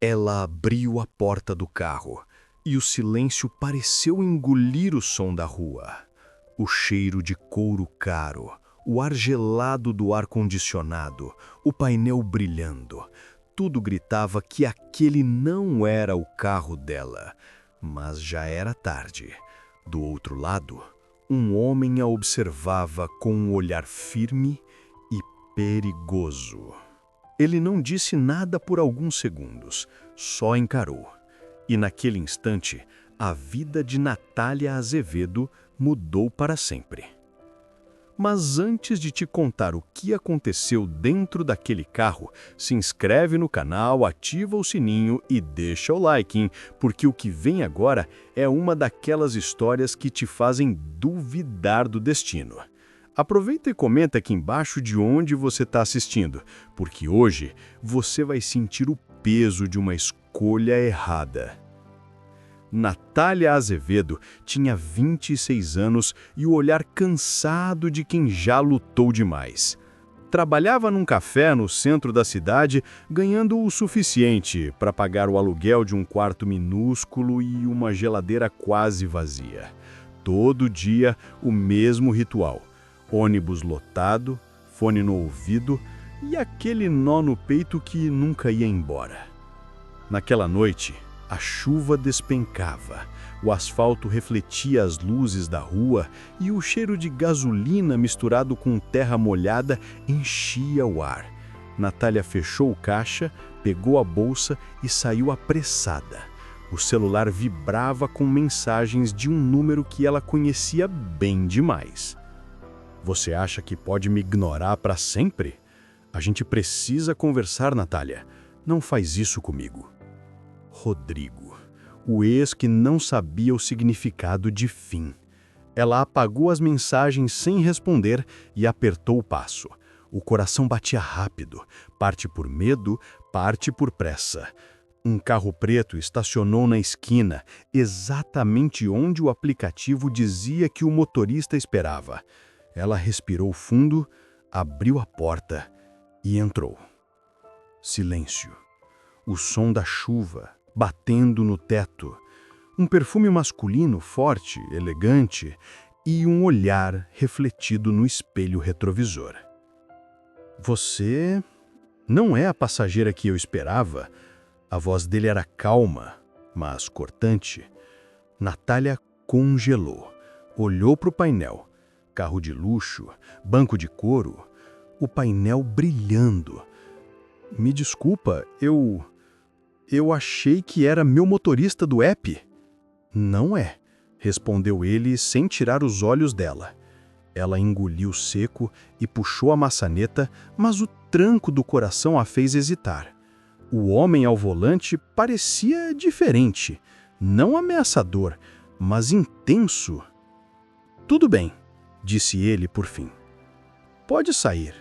Ela abriu a porta do carro e o silêncio pareceu engolir o som da rua. O cheiro de couro caro, o ar gelado do ar-condicionado, o painel brilhando. Tudo gritava que aquele não era o carro dela. Mas já era tarde. Do outro lado, um homem a observava com um olhar firme e perigoso. Ele não disse nada por alguns segundos, só encarou. E naquele instante, a vida de Natália Azevedo mudou para sempre. Mas antes de te contar o que aconteceu dentro daquele carro, se inscreve no canal, ativa o sininho e deixa o like, hein? Porque o que vem agora é uma daquelas histórias que te fazem duvidar do destino. Aproveita e comenta aqui embaixo de onde você está assistindo, porque hoje você vai sentir o peso de uma escolha errada. Natália Azevedo tinha 26 anos e o olhar cansado de quem já lutou demais. Trabalhava num café no centro da cidade, ganhando o suficiente para pagar o aluguel de um quarto minúsculo e uma geladeira quase vazia. Todo dia, o mesmo ritual. Ônibus lotado, fone no ouvido e aquele nó no peito que nunca ia embora. Naquela noite, a chuva despencava, o asfalto refletia as luzes da rua e o cheiro de gasolina misturado com terra molhada enchia o ar. Natália fechou o caixa, pegou a bolsa e saiu apressada. O celular vibrava com mensagens de um número que ela conhecia bem demais. Você acha que pode me ignorar para sempre? A gente precisa conversar, Natália. Não faz isso comigo. Rodrigo, o ex que não sabia o significado de fim. Ela apagou as mensagens sem responder e apertou o passo. O coração batia rápido, parte por medo, parte por pressa. Um carro preto estacionou na esquina, exatamente onde o aplicativo dizia que o motorista esperava. Ela respirou fundo, abriu a porta e entrou. Silêncio. O som da chuva batendo no teto. Um perfume masculino forte, elegante e um olhar refletido no espelho retrovisor. Você não é a passageira que eu esperava. A voz dele era calma, mas cortante. Natália congelou, olhou para o painel. Carro de luxo, banco de couro, o painel brilhando. Me desculpa, eu achei que era meu motorista do app. Não é, respondeu ele sem tirar os olhos dela. Ela engoliu seco e puxou a maçaneta, mas o tranco do coração a fez hesitar. O homem ao volante parecia diferente, não ameaçador, mas intenso. Tudo bem, disse ele por fim. Pode sair.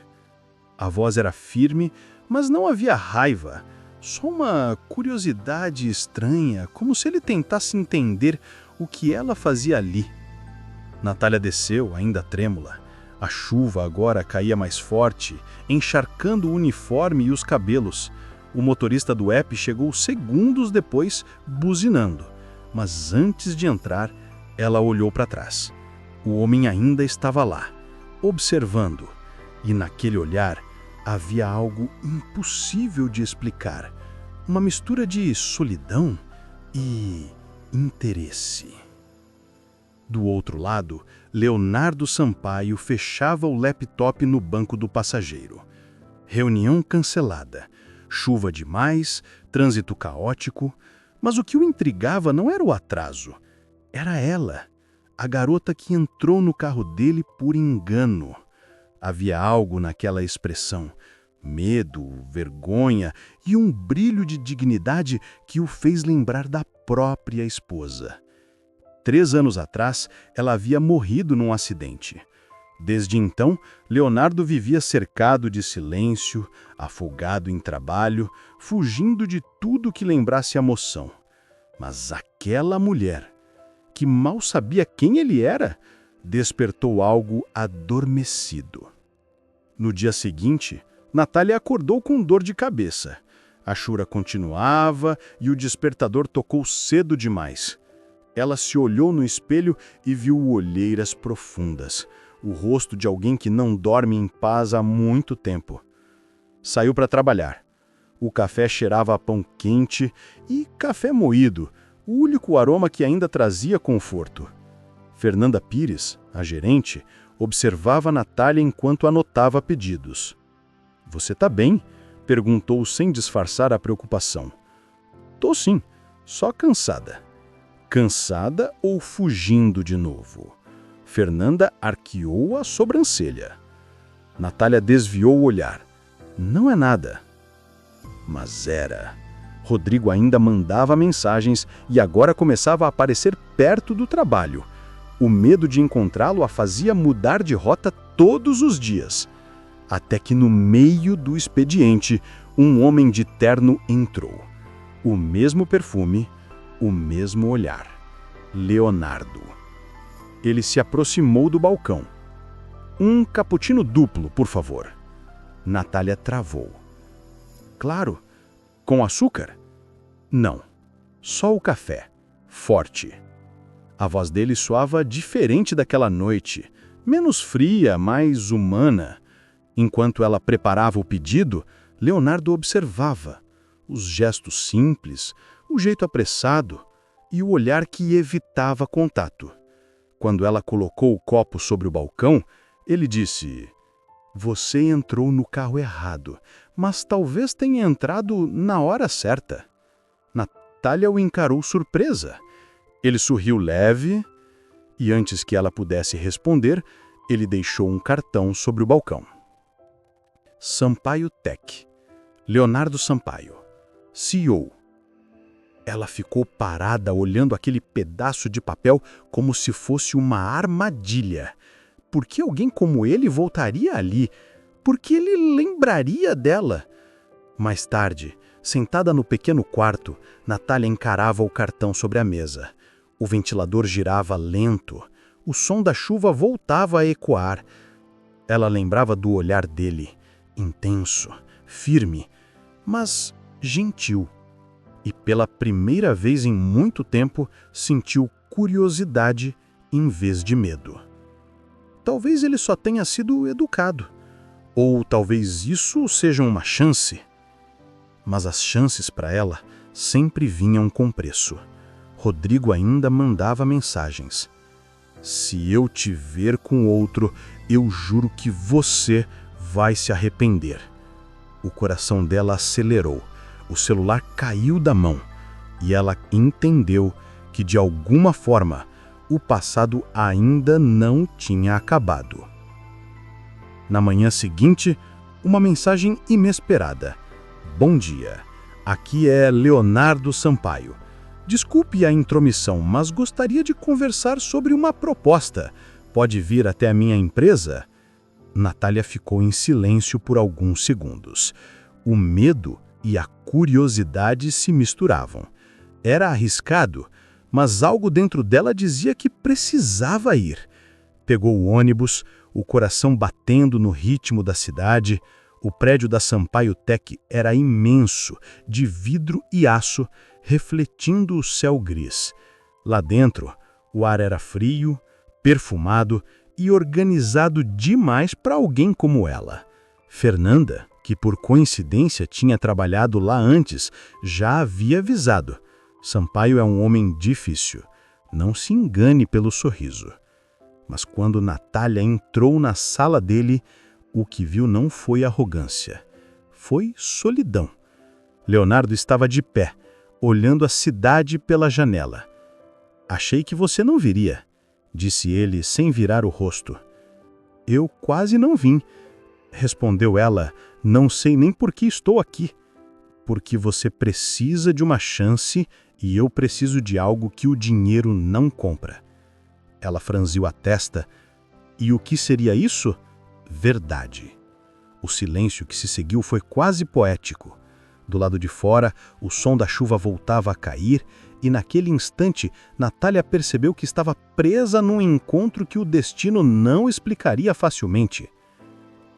A voz era firme, mas não havia raiva, só uma curiosidade estranha, como se ele tentasse entender o que ela fazia ali. Natália desceu, ainda trêmula. A chuva agora caía mais forte, encharcando o uniforme e os cabelos. O motorista do app chegou segundos depois, buzinando. Mas antes de entrar, ela olhou para trás. O homem ainda estava lá, observando, e naquele olhar havia algo impossível de explicar, uma mistura de solidão e interesse. Do outro lado, Leonardo Sampaio fechava o laptop no banco do passageiro. Reunião cancelada, chuva demais, trânsito caótico, mas o que o intrigava não era o atraso, era ela. A garota que entrou no carro dele por engano. Havia algo naquela expressão, medo, vergonha e um brilho de dignidade que o fez lembrar da própria esposa. 3 anos atrás, ela havia morrido num acidente. Desde então, Leonardo vivia cercado de silêncio, afogado em trabalho, fugindo de tudo que lembrasse a moção. Mas aquela mulher, que mal sabia quem ele era, despertou algo adormecido. No dia seguinte, Natália acordou com dor de cabeça. A chura continuava e o despertador tocou cedo demais. Ela se olhou no espelho e viu olheiras profundas, o rosto de alguém que não dorme em paz há muito tempo. Saiu para trabalhar. O café cheirava a pão quente e café moído, o único aroma que ainda trazia conforto. Fernanda Pires, a gerente, observava Natália enquanto anotava pedidos. "Você tá bem?" perguntou sem disfarçar a preocupação. "Tô sim, só cansada." Cansada ou fugindo de novo? Fernanda arqueou a sobrancelha. Natália desviou o olhar. "Não é nada." Mas era. Rodrigo ainda mandava mensagens e agora começava a aparecer perto do trabalho. O medo de encontrá-lo a fazia mudar de rota todos os dias. Até que no meio do expediente, um homem de terno entrou. O mesmo perfume, o mesmo olhar. Leonardo. Ele se aproximou do balcão. "Um cappuccino duplo, por favor." Natália travou. "Claro. Com açúcar?" "Não. Só o café. Forte." A voz dele soava diferente daquela noite, menos fria, mais humana. Enquanto ela preparava o pedido, Leonardo observava os gestos simples, o jeito apressado e o olhar que evitava contato. Quando ela colocou o copo sobre o balcão, ele disse: "Você entrou no carro errado, mas talvez tenha entrado na hora certa." Natália o encarou surpresa. Ele sorriu leve e, antes que ela pudesse responder, ele deixou um cartão sobre o balcão. Sampaio Tech. Leonardo Sampaio, CEO. Ela ficou parada olhando aquele pedaço de papel como se fosse uma armadilha. Por que alguém como ele voltaria ali? Por que ele lembraria dela? Mais tarde, sentada no pequeno quarto, Natália encarava o cartão sobre a mesa. O ventilador girava lento. O som da chuva voltava a ecoar. Ela lembrava do olhar dele, intenso, firme, mas gentil. E pela primeira vez em muito tempo, sentiu curiosidade em vez de medo. Talvez ele só tenha sido educado. Ou talvez isso seja uma chance. Mas as chances para ela sempre vinham com preço. Rodrigo ainda mandava mensagens. "Se eu te ver com outro, eu juro que você vai se arrepender." O coração dela acelerou. O celular caiu da mão. E ela entendeu que, de alguma forma, o passado ainda não tinha acabado. Na manhã seguinte, uma mensagem inesperada. "Bom dia. Aqui é Leonardo Sampaio. Desculpe a intromissão, mas gostaria de conversar sobre uma proposta. Pode vir até a minha empresa?" Natália ficou em silêncio por alguns segundos. O medo e a curiosidade se misturavam. Era arriscado, mas algo dentro dela dizia que precisava ir. Pegou o ônibus, o coração batendo no ritmo da cidade. O prédio da Sampaio Tech era imenso, de vidro e aço, refletindo o céu gris. Lá dentro, o ar era frio, perfumado e organizado demais para alguém como ela. Fernanda, que por coincidência tinha trabalhado lá antes, já havia avisado. Sampaio é um homem difícil. Não se engane pelo sorriso. Mas quando Natália entrou na sala dele, o que viu não foi arrogância. Foi solidão. Leonardo estava de pé, olhando a cidade pela janela. "Achei que você não viria", disse ele sem virar o rosto. "Eu quase não vim", respondeu ela. "Não sei nem por que estou aqui." "Porque você precisa de uma chance e eu preciso de algo que o dinheiro não compra." Ela franziu a testa. E o que seria isso? Verdade. O silêncio que se seguiu foi quase poético. Do lado de fora, o som da chuva voltava a cair e naquele instante, Natália percebeu que estava presa num encontro que o destino não explicaria facilmente.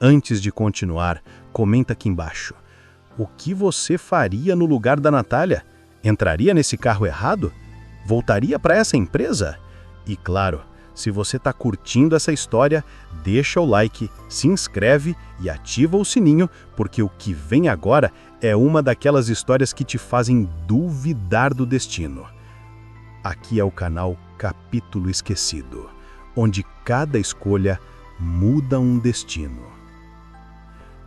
Antes de continuar, comenta aqui embaixo. O que você faria no lugar da Natália? Entraria nesse carro errado? Voltaria para essa empresa? E claro, se você está curtindo essa história, deixa o like, se inscreve e ativa o sininho, porque o que vem agora é uma daquelas histórias que te fazem duvidar do destino. Aqui é o canal Capítulo Esquecido, onde cada escolha muda um destino.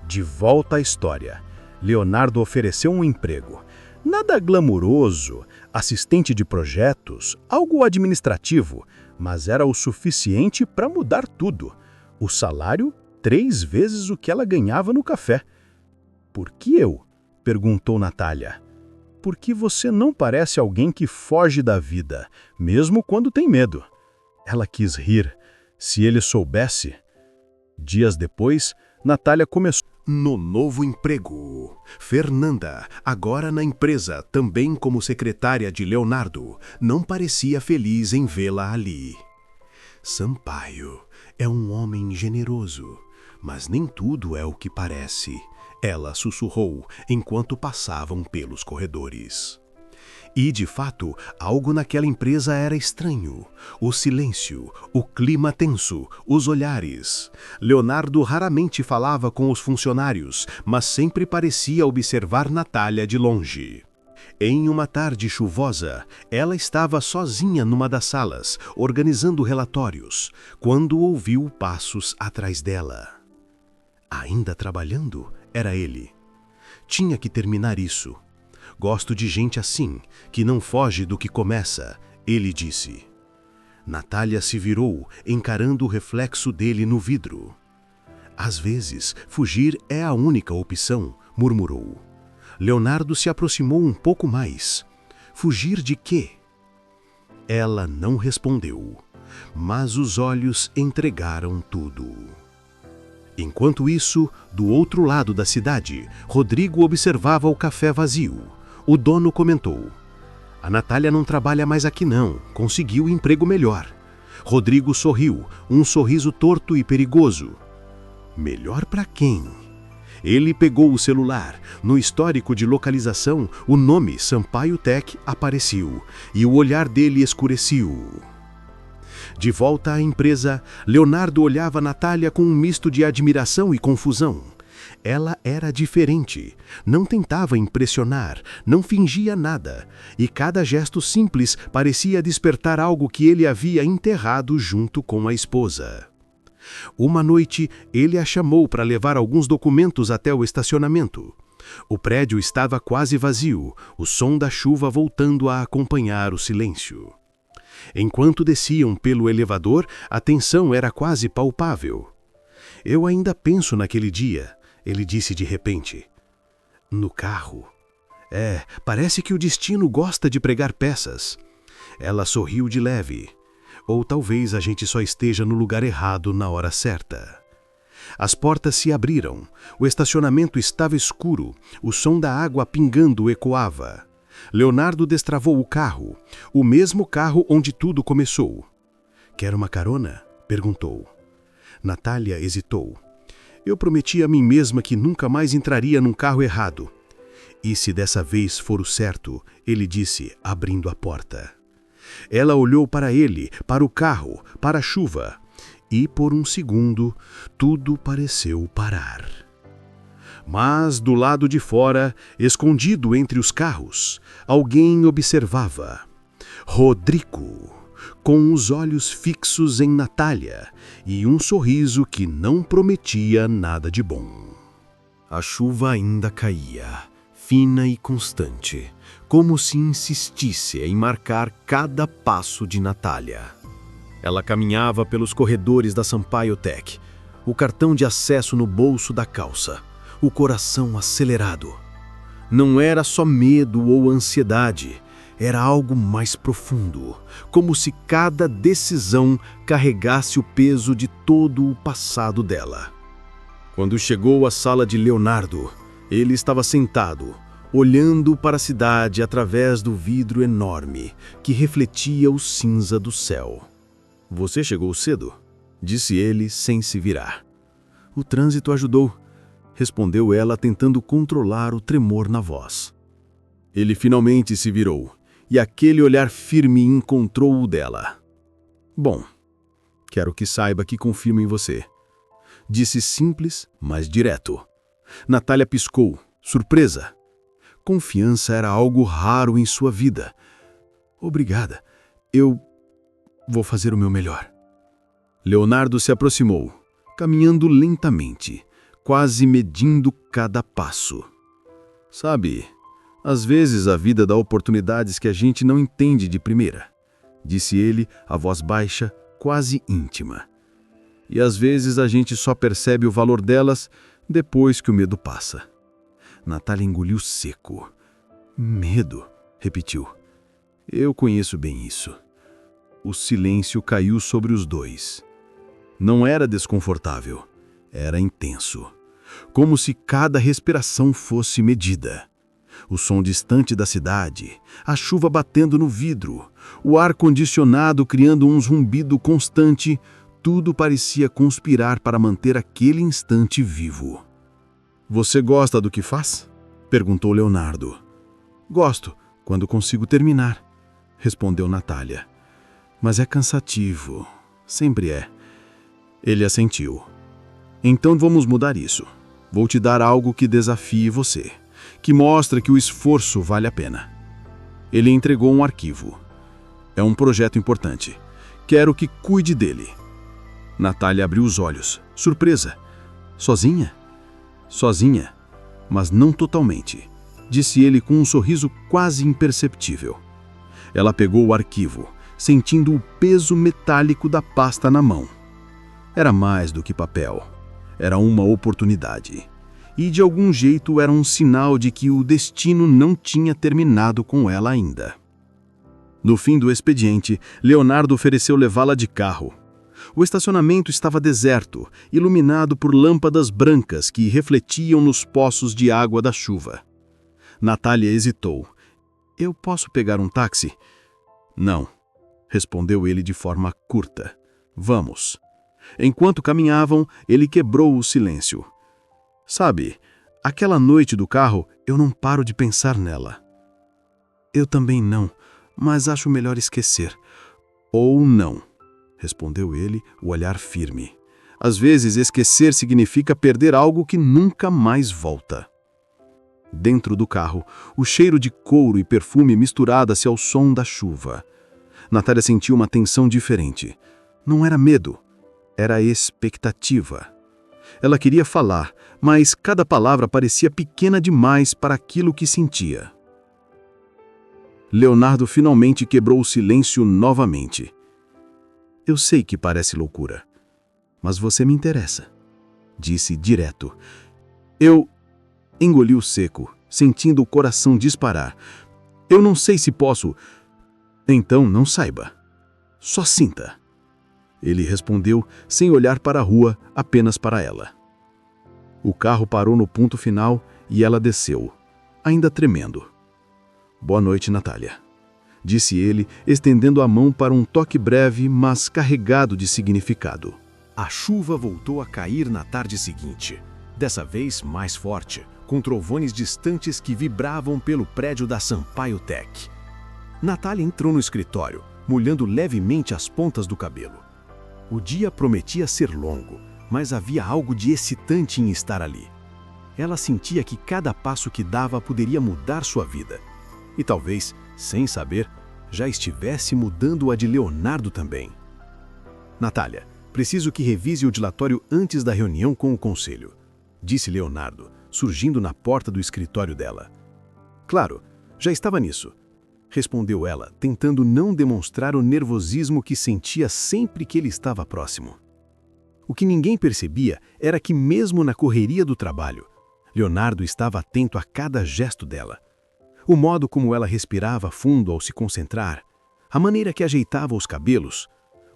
De volta à história, Leonardo ofereceu um emprego. Nada glamuroso, assistente de projetos, algo administrativo, mas era o suficiente para mudar tudo. O salário, 3 vezes o que ela ganhava no café. Por que eu? Perguntou Natália. Porque você não parece alguém que foge da vida, mesmo quando tem medo. Ela quis rir. Se ele soubesse. Dias depois, Natália começou. No novo emprego, Fernanda, agora na empresa, também como secretária de Leonardo, não parecia feliz em vê-la ali. Sampaio é um homem generoso, mas nem tudo é o que parece, ela sussurrou enquanto passavam pelos corredores. E, de fato, algo naquela empresa era estranho. O silêncio, o clima tenso, os olhares. Leonardo raramente falava com os funcionários, mas sempre parecia observar Natália de longe. Em uma tarde chuvosa, ela estava sozinha numa das salas, organizando relatórios, quando ouviu passos atrás dela. Ainda trabalhando? Era ele. Tinha que terminar isso. Gosto de gente assim, que não foge do que começa, ele disse. Natália se virou, encarando o reflexo dele no vidro. Às vezes, fugir é a única opção, murmurou. Leonardo se aproximou um pouco mais. Fugir de quê? Ela não respondeu, mas os olhos entregaram tudo. Enquanto isso, do outro lado da cidade, Rodrigo observava o café vazio. O dono comentou: "A Natália não trabalha mais aqui não, conseguiu um emprego melhor." Rodrigo sorriu, um sorriso torto e perigoso. Melhor para quem? Ele pegou o celular. No histórico de localização, o nome Sampaio Tech apareceu e o olhar dele escureceu. De volta à empresa, Leonardo olhava Natália com um misto de admiração e confusão. Ela era diferente, não tentava impressionar, não fingia nada, e cada gesto simples parecia despertar algo que ele havia enterrado junto com a esposa. Uma noite, ele a chamou para levar alguns documentos até o estacionamento. O prédio estava quase vazio, o som da chuva voltando a acompanhar o silêncio. Enquanto desciam pelo elevador, a tensão era quase palpável. "Eu ainda penso naquele dia", ele disse de repente. "No carro. Parece que o destino gosta de pregar peças." Ela sorriu de leve. Ou talvez a gente só esteja no lugar errado na hora certa. As portas se abriram. O estacionamento estava escuro. O som da água pingando ecoava. Leonardo destravou o carro. O mesmo carro onde tudo começou. "Quer uma carona?" perguntou. Natália hesitou. "Eu prometi a mim mesma que nunca mais entraria num carro errado." "E se dessa vez for o certo?" ele disse, abrindo a porta. Ela olhou para ele, para o carro, para a chuva. E por um segundo, tudo pareceu parar. Mas do lado de fora, escondido entre os carros, alguém observava. Rodrigo, com os olhos fixos em Natália e um sorriso que não prometia nada de bom. A chuva ainda caía, fina e constante, como se insistisse em marcar cada passo de Natália. Ela caminhava pelos corredores da Sampaio Tech, o cartão de acesso no bolso da calça, o coração acelerado. Não era só medo ou ansiedade, era algo mais profundo, como se cada decisão carregasse o peso de todo o passado dela. Quando chegou à sala de Leonardo, ele estava sentado, olhando para a cidade através do vidro enorme que refletia o cinza do céu. "Você chegou cedo?" disse ele sem se virar. "O trânsito ajudou." respondeu ela, tentando controlar o tremor na voz. Ele finalmente se virou, e aquele olhar firme encontrou o dela. Bom, quero que saiba que confio em você. Disse simples, mas direto. Natália piscou, surpresa. Confiança era algo raro em sua vida. Obrigada. Eu vou fazer o meu melhor. Leonardo se aproximou, caminhando lentamente, quase medindo cada passo. Sabe, às vezes a vida dá oportunidades que a gente não entende de primeira, disse ele, a voz baixa, quase íntima. E às vezes a gente só percebe o valor delas depois que o medo passa. Natália engoliu seco. Medo, repetiu. Eu conheço bem isso. O silêncio caiu sobre os dois. Não era desconfortável, era intenso. Como se cada respiração fosse medida. O som distante da cidade, a chuva batendo no vidro, o ar-condicionado criando um zumbido constante, tudo parecia conspirar para manter aquele instante vivo. Você gosta do que faz? Perguntou Leonardo. Gosto, quando consigo terminar, respondeu Natália. Mas é cansativo, sempre é. Ele assentiu. Então vamos mudar isso. Vou te dar algo que desafie você, que mostre que o esforço vale a pena. Ele entregou um arquivo. É um projeto importante. Quero que cuide dele. Natália abriu os olhos, surpresa. Sozinha? Sozinha, mas não totalmente, disse ele com um sorriso quase imperceptível. Ela pegou o arquivo, sentindo o peso metálico da pasta na mão. Era mais do que papel. Era uma oportunidade. E de algum jeito era um sinal de que o destino não tinha terminado com ela ainda. No fim do expediente, Leonardo ofereceu levá-la de carro. O estacionamento estava deserto, iluminado por lâmpadas brancas que refletiam nos poços de água da chuva. Natália hesitou. Eu posso pegar um táxi? Não, respondeu ele de forma curta. Vamos. Enquanto caminhavam, ele quebrou o silêncio. Sabe, aquela noite do carro, eu não paro de pensar nela. Eu também não, mas acho melhor esquecer. Ou não, respondeu ele, o olhar firme. Às vezes, esquecer significa perder algo que nunca mais volta. Dentro do carro, o cheiro de couro e perfume misturava-se ao som da chuva. Natália sentiu uma tensão diferente. Não era medo, era expectativa. Ela queria falar, mas cada palavra parecia pequena demais para aquilo que sentia. Leonardo finalmente quebrou o silêncio novamente. Eu sei que parece loucura, mas você me interessa, disse direto. Eu engoliu seco, sentindo o coração disparar. Eu não sei se posso. Então não saiba. Só sinta. Ele respondeu sem olhar para a rua, apenas para ela. O carro parou no ponto final e ela desceu, ainda tremendo. Boa noite, Natália, disse ele, estendendo a mão para um toque breve, mas carregado de significado. A chuva voltou a cair na tarde seguinte, dessa vez mais forte, com trovões distantes que vibravam pelo prédio da Sampaio Tech. Natália entrou no escritório, molhando levemente as pontas do cabelo. O dia prometia ser longo, mas havia algo de excitante em estar ali. Ela sentia que cada passo que dava poderia mudar sua vida. E talvez, sem saber, já estivesse mudando a de Leonardo também. Natália, preciso que revise o dilatório antes da reunião com o conselho, disse Leonardo, surgindo na porta do escritório dela. Claro, já estava nisso, respondeu ela, tentando não demonstrar o nervosismo que sentia sempre que ele estava próximo. O que ninguém percebia era que, mesmo na correria do trabalho, Leonardo estava atento a cada gesto dela. O modo como ela respirava fundo ao se concentrar, a maneira que ajeitava os cabelos,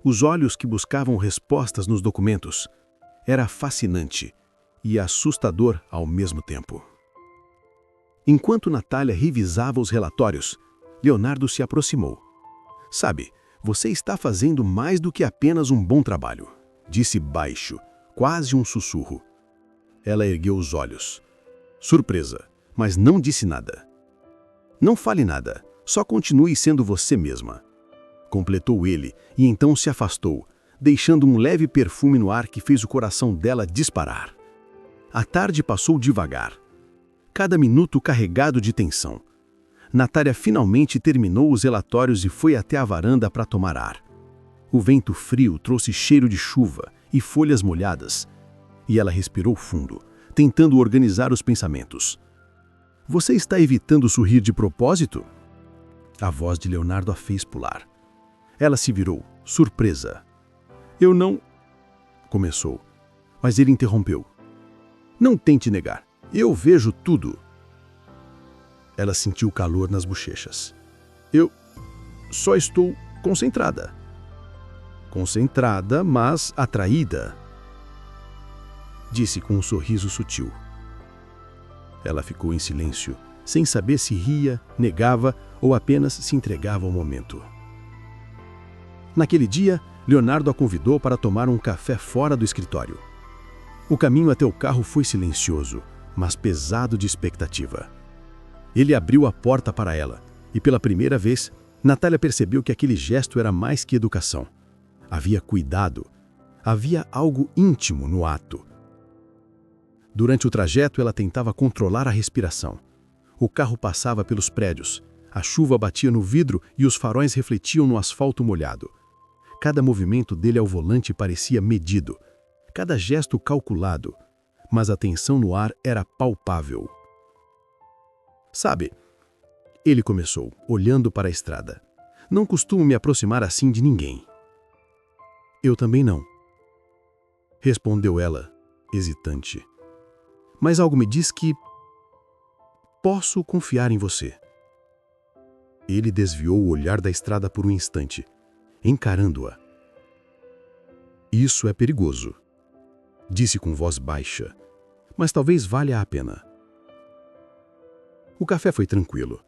os olhos que buscavam respostas nos documentos, era fascinante e assustador ao mesmo tempo. Enquanto Natália revisava os relatórios, Leonardo se aproximou. Sabe, você está fazendo mais do que apenas um bom trabalho, disse baixo, quase um sussurro. Ela ergueu os olhos. Surpresa, mas não disse nada. Não fale nada, só continue sendo você mesma. Completou ele e então se afastou, deixando um leve perfume no ar que fez o coração dela disparar. A tarde passou devagar, cada minuto carregado de tensão. Natália finalmente terminou os relatórios e foi até a varanda para tomar ar. O vento frio trouxe cheiro de chuva e folhas molhadas, e ela respirou fundo, tentando organizar os pensamentos. Você está evitando sorrir de propósito? A voz de Leonardo a fez pular. Ela se virou, surpresa. Eu não... Começou, mas ele interrompeu. Não tente negar, eu vejo tudo. Ela sentiu calor nas bochechas. Eu só estou concentrada. Concentrada, mas atraída, disse com um sorriso sutil. Ela ficou em silêncio, sem saber se ria, negava ou apenas se entregava ao momento. Naquele dia, Leonardo a convidou para tomar um café fora do escritório. O caminho até o carro foi silencioso, mas pesado de expectativa. Ele abriu a porta para ela, e pela primeira vez, Natália percebeu que aquele gesto era mais que educação. Havia cuidado, havia algo íntimo no ato. Durante o trajeto, ela tentava controlar a respiração. O carro passava pelos prédios, a chuva batia no vidro e os faróis refletiam no asfalto molhado. Cada movimento dele ao volante parecia medido, cada gesto calculado, mas a tensão no ar era palpável. Sabe, ele começou, olhando para a estrada. Não costumo me aproximar assim de ninguém. Eu também não, respondeu ela, hesitante. Mas algo me diz que posso confiar em você. Ele desviou o olhar da estrada por um instante, encarando-a. Isso é perigoso, disse com voz baixa, mas talvez valha a pena. O café foi tranquilo,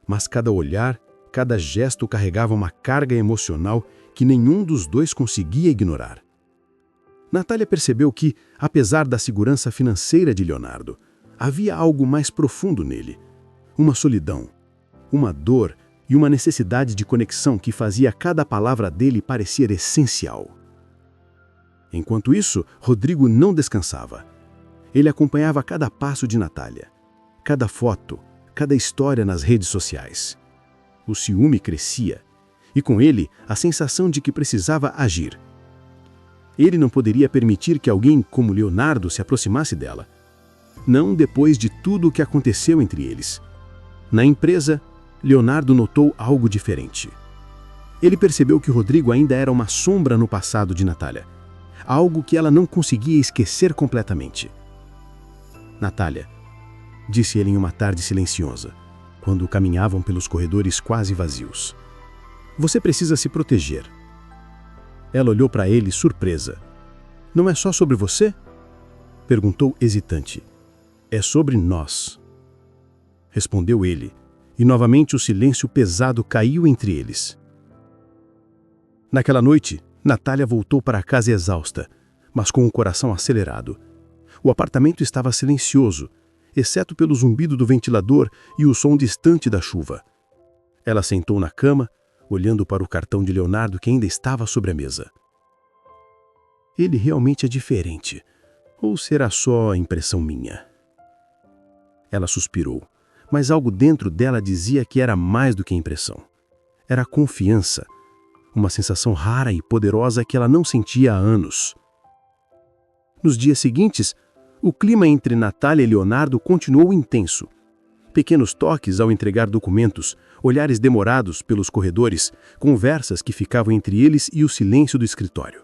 mas cada olhar, cada gesto carregava uma carga emocional que nenhum dos dois conseguia ignorar. Natália percebeu que, apesar da segurança financeira de Leonardo, havia algo mais profundo nele. Uma solidão, uma dor e uma necessidade de conexão que fazia cada palavra dele parecer essencial. Enquanto isso, Rodrigo não descansava. Ele acompanhava cada passo de Natália, cada foto, cada história nas redes sociais. O ciúme crescia, e com ele a sensação de que precisava agir. Ele não poderia permitir que alguém como Leonardo se aproximasse dela. Não depois de tudo o que aconteceu entre eles. Na empresa, Leonardo notou algo diferente. Ele percebeu que Rodrigo ainda era uma sombra no passado de Natália, algo que ela não conseguia esquecer completamente. Natália, disse ele em uma tarde silenciosa, quando caminhavam pelos corredores quase vazios. Você precisa se proteger. Ela olhou para ele surpresa. Não é só sobre você? Perguntou hesitante. É sobre nós. Respondeu ele, e novamente o silêncio pesado caiu entre eles. Naquela noite, Natália voltou para casa exausta, mas com o coração acelerado. O apartamento estava silencioso, exceto pelo zumbido do ventilador e o som distante da chuva. Ela sentou na cama, olhando para o cartão de Leonardo que ainda estava sobre a mesa. Ele realmente é diferente, ou será só impressão minha? Ela suspirou, mas algo dentro dela dizia que era mais do que impressão. Era confiança, uma sensação rara e poderosa que ela não sentia há anos. Nos dias seguintes, o clima entre Natália e Leonardo continuou intenso. Pequenos toques ao entregar documentos, olhares demorados pelos corredores, conversas que ficavam entre eles e o silêncio do escritório.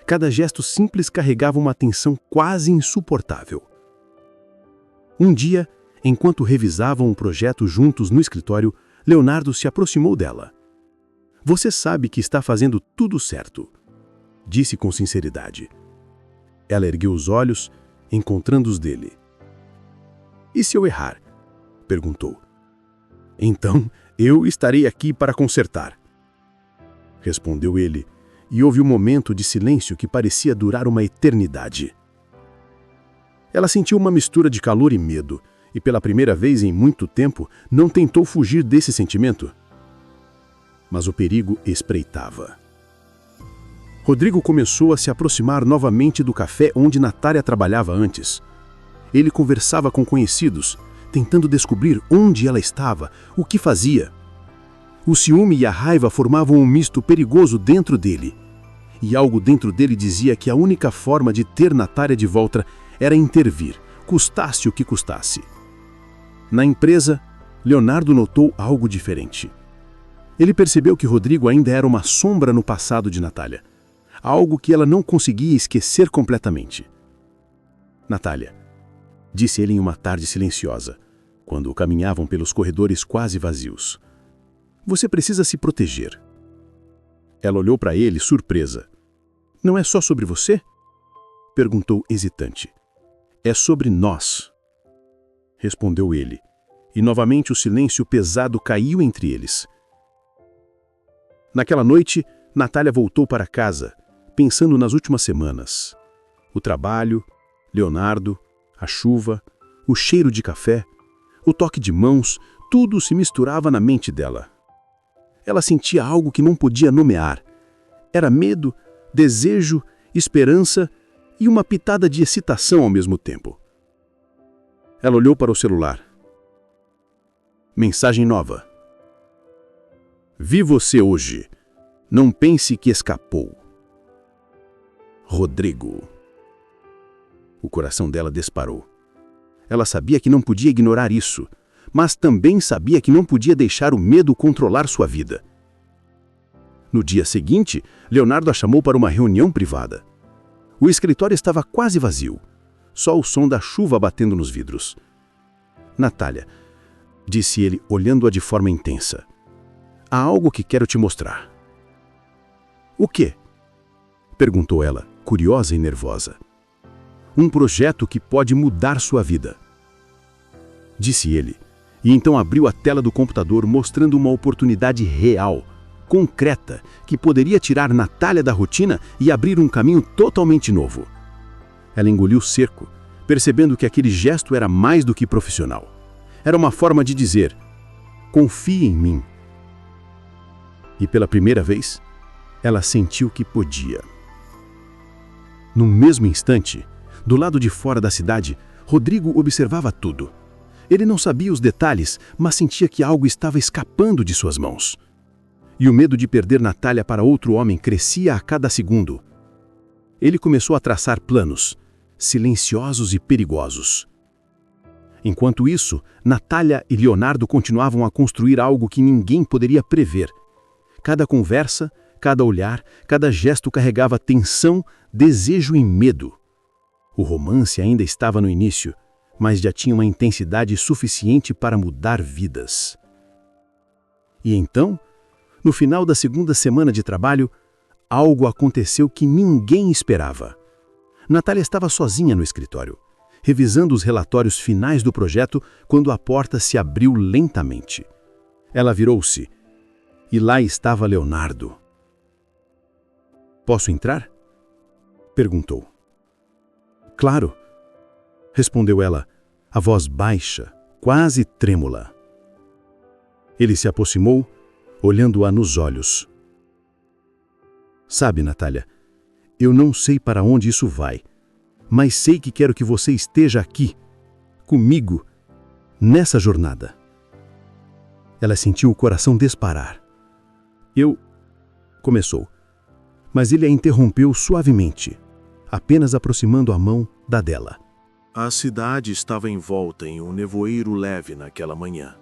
Cada gesto simples carregava uma tensão quase insuportável. Um dia, enquanto revisavam um projeto juntos no escritório, Leonardo se aproximou dela. Você sabe que está fazendo tudo certo, disse com sinceridade. Ela ergueu os olhos, encontrando os dele. E se eu errar? Perguntou. Então, eu estarei aqui para consertar. Respondeu ele, e houve um momento de silêncio que parecia durar uma eternidade. Ela sentiu uma mistura de calor e medo, e pela primeira vez em muito tempo não tentou fugir desse sentimento. Mas o perigo espreitava. Rodrigo começou a se aproximar novamente do café onde Natália trabalhava antes. Ele conversava com conhecidos, tentando descobrir onde ela estava, o que fazia. O ciúme e a raiva formavam um misto perigoso dentro dele. E algo dentro dele dizia que a única forma de ter Natália de volta era intervir, custasse o que custasse. Na empresa, Leonardo notou algo diferente. Ele percebeu que Rodrigo ainda era uma sombra no passado de Natália, algo que ela não conseguia esquecer completamente. Natália, disse ele em uma tarde silenciosa, quando caminhavam pelos corredores quase vazios. Você precisa se proteger. Ela olhou para ele, surpresa. Não é só sobre você? Perguntou hesitante. É sobre nós. Respondeu ele, e novamente o silêncio pesado caiu entre eles. Naquela noite, Natália voltou para casa, pensando nas últimas semanas. O trabalho, Leonardo, a chuva, o cheiro de café, o toque de mãos, tudo se misturava na mente dela. Ela sentia algo que não podia nomear. Era medo, desejo, esperança e uma pitada de excitação ao mesmo tempo. Ela olhou para o celular. Mensagem nova. Vi você hoje. Não pense que escapou. Rodrigo. O coração dela disparou. Ela sabia que não podia ignorar isso, mas também sabia que não podia deixar o medo controlar sua vida. No dia seguinte, Leonardo a chamou para uma reunião privada. O escritório estava quase vazio, só o som da chuva batendo nos vidros. Natália, disse ele, olhando-a de forma intensa. Há algo que quero te mostrar. O quê? Perguntou ela, curiosa e nervosa. Um projeto que pode mudar sua vida. Disse ele, e então abriu a tela do computador mostrando uma oportunidade real, concreta, que poderia tirar Natália da rotina e abrir um caminho totalmente novo. Ela engoliu seco, percebendo que aquele gesto era mais do que profissional. Era uma forma de dizer, confie em mim. E pela primeira vez, ela sentiu que podia. No mesmo instante, do lado de fora da cidade, Rodrigo observava tudo. Ele não sabia os detalhes, mas sentia que algo estava escapando de suas mãos. E o medo de perder Natália para outro homem crescia a cada segundo. Ele começou a traçar planos, silenciosos e perigosos. Enquanto isso, Natália e Leonardo continuavam a construir algo que ninguém poderia prever. Cada conversa, cada olhar, cada gesto carregava tensão, desejo e medo. O romance ainda estava no início, mas já tinha uma intensidade suficiente para mudar vidas. E então, no final da segunda semana de trabalho, algo aconteceu que ninguém esperava. Natália estava sozinha no escritório, revisando os relatórios finais do projeto quando a porta se abriu lentamente. Ela virou-se, e lá estava Leonardo. Posso entrar? Perguntou. Claro, respondeu ela, a voz baixa, quase trêmula. Ele se aproximou, olhando-a nos olhos. Sabe, Natália, eu não sei para onde isso vai, mas sei que quero que você esteja aqui, comigo, nessa jornada. Ela sentiu o coração disparar. Começou, mas ele a interrompeu suavemente, apenas aproximando a mão da dela. A cidade estava envolta em um nevoeiro leve naquela manhã.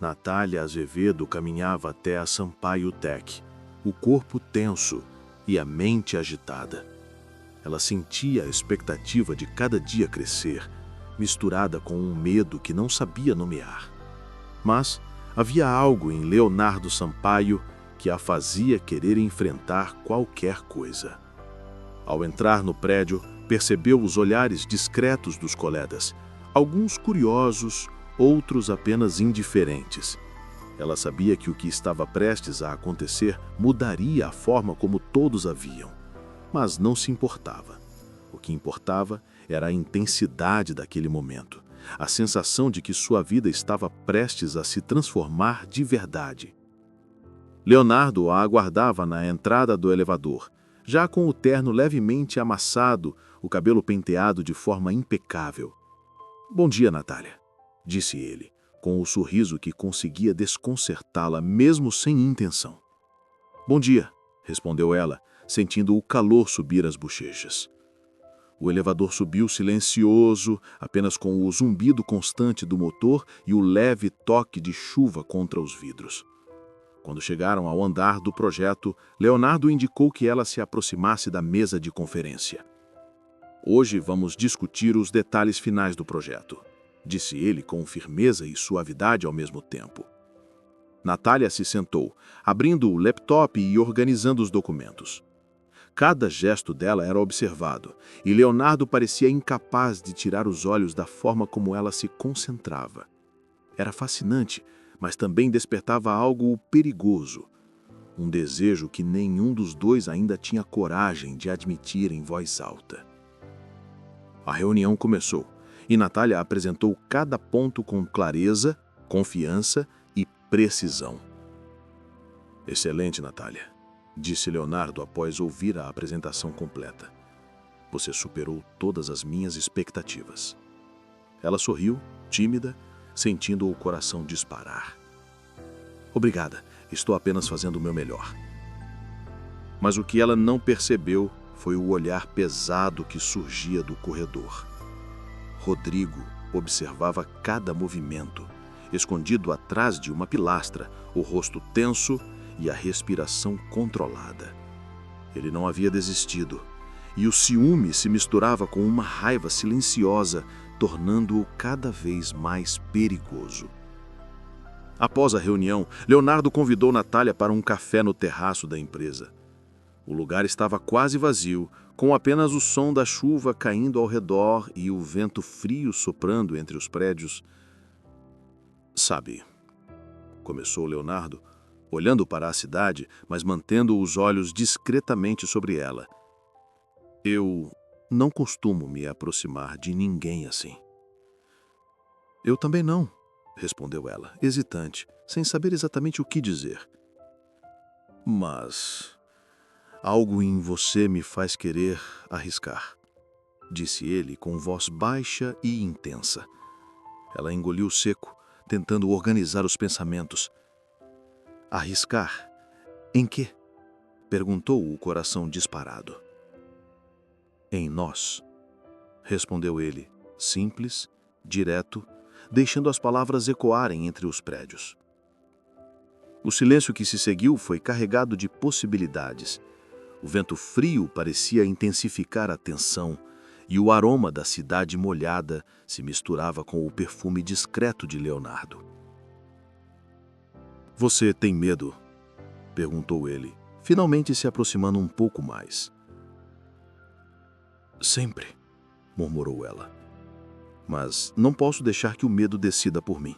Natália Azevedo caminhava até a Sampaio Tech, o corpo tenso e a mente agitada. Ela sentia a expectativa de cada dia crescer, misturada com um medo que não sabia nomear. Mas havia algo em Leonardo Sampaio que a fazia querer enfrentar qualquer coisa. Ao entrar no prédio, percebeu os olhares discretos dos colegas, alguns curiosos, outros apenas indiferentes. Ela sabia que o que estava prestes a acontecer mudaria a forma como todos a viam, mas não se importava. O que importava era a intensidade daquele momento, a sensação de que sua vida estava prestes a se transformar de verdade. Leonardo a aguardava na entrada do elevador, já com o terno levemente amassado, o cabelo penteado de forma impecável. "Bom dia, Natália", disse ele, com o sorriso que conseguia desconcertá-la mesmo sem intenção. "Bom dia", respondeu ela, sentindo o calor subir as bochechas. O elevador subiu silencioso, apenas com o zumbido constante do motor e o leve toque de chuva contra os vidros. Quando chegaram ao andar do projeto, Leonardo indicou que ela se aproximasse da mesa de conferência. "Hoje vamos discutir os detalhes finais do projeto", disse ele com firmeza e suavidade ao mesmo tempo. Natália se sentou, abrindo o laptop e organizando os documentos. Cada gesto dela era observado, e Leonardo parecia incapaz de tirar os olhos da forma como ela se concentrava. Era fascinante, mas também despertava algo perigoso, um desejo que nenhum dos dois ainda tinha coragem de admitir em voz alta. A reunião começou, e Natália apresentou cada ponto com clareza, confiança e precisão. "Excelente, Natália", disse Leonardo após ouvir a apresentação completa. "Você superou todas as minhas expectativas." Ela sorriu, tímida, sentindo o coração disparar. "Obrigada, estou apenas fazendo o meu melhor." Mas o que ela não percebeu foi o olhar pesado que surgia do corredor. Rodrigo observava cada movimento, escondido atrás de uma pilastra, o rosto tenso e a respiração controlada. Ele não havia desistido, e o ciúme se misturava com uma raiva silenciosa, tornando-o cada vez mais perigoso. Após a reunião, Leonardo convidou Natália para um café no terraço da empresa. O lugar estava quase vazio, com apenas o som da chuva caindo ao redor e o vento frio soprando entre os prédios. "Sabe", começou Leonardo, olhando para a cidade, mas mantendo os olhos discretamente sobre ela. "Eu não costumo me aproximar de ninguém assim." "Eu também não", respondeu ela, hesitante, sem saber exatamente o que dizer. "Mas algo em você me faz querer arriscar", disse ele com voz baixa e intensa. Ela engoliu seco, tentando organizar os pensamentos. "Arriscar? Em quê?", perguntou o coração disparado. "Em nós", respondeu ele, simples, direto, deixando as palavras ecoarem entre os prédios. O silêncio que se seguiu foi carregado de possibilidades. O vento frio parecia intensificar a tensão, e o aroma da cidade molhada se misturava com o perfume discreto de Leonardo. "Você tem medo?", perguntou ele, finalmente se aproximando um pouco mais. "Sempre", murmurou ela. "Mas não posso deixar que o medo decida por mim."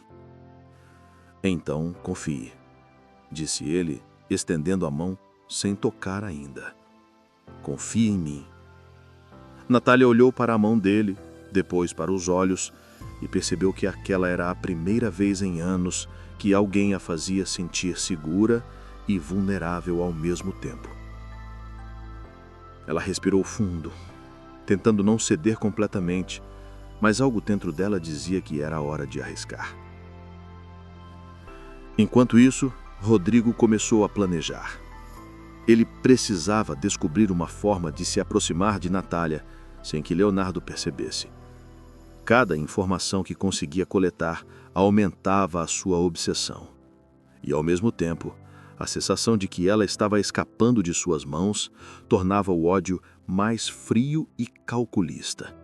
"Então, confie", disse ele, estendendo a mão sem tocar ainda. "Confie em mim." Natália olhou para a mão dele, depois para os olhos, e percebeu que aquela era a primeira vez em anos que alguém a fazia sentir segura e vulnerável ao mesmo tempo. Ela respirou fundo, tentando não ceder completamente, mas algo dentro dela dizia que era hora de arriscar. Enquanto isso, Rodrigo começou a planejar. Ele precisava descobrir uma forma de se aproximar de Natália sem que Leonardo percebesse. Cada informação que conseguia coletar aumentava a sua obsessão. E, ao mesmo tempo, a sensação de que ela estava escapando de suas mãos tornava o ódio mais frio e calculista.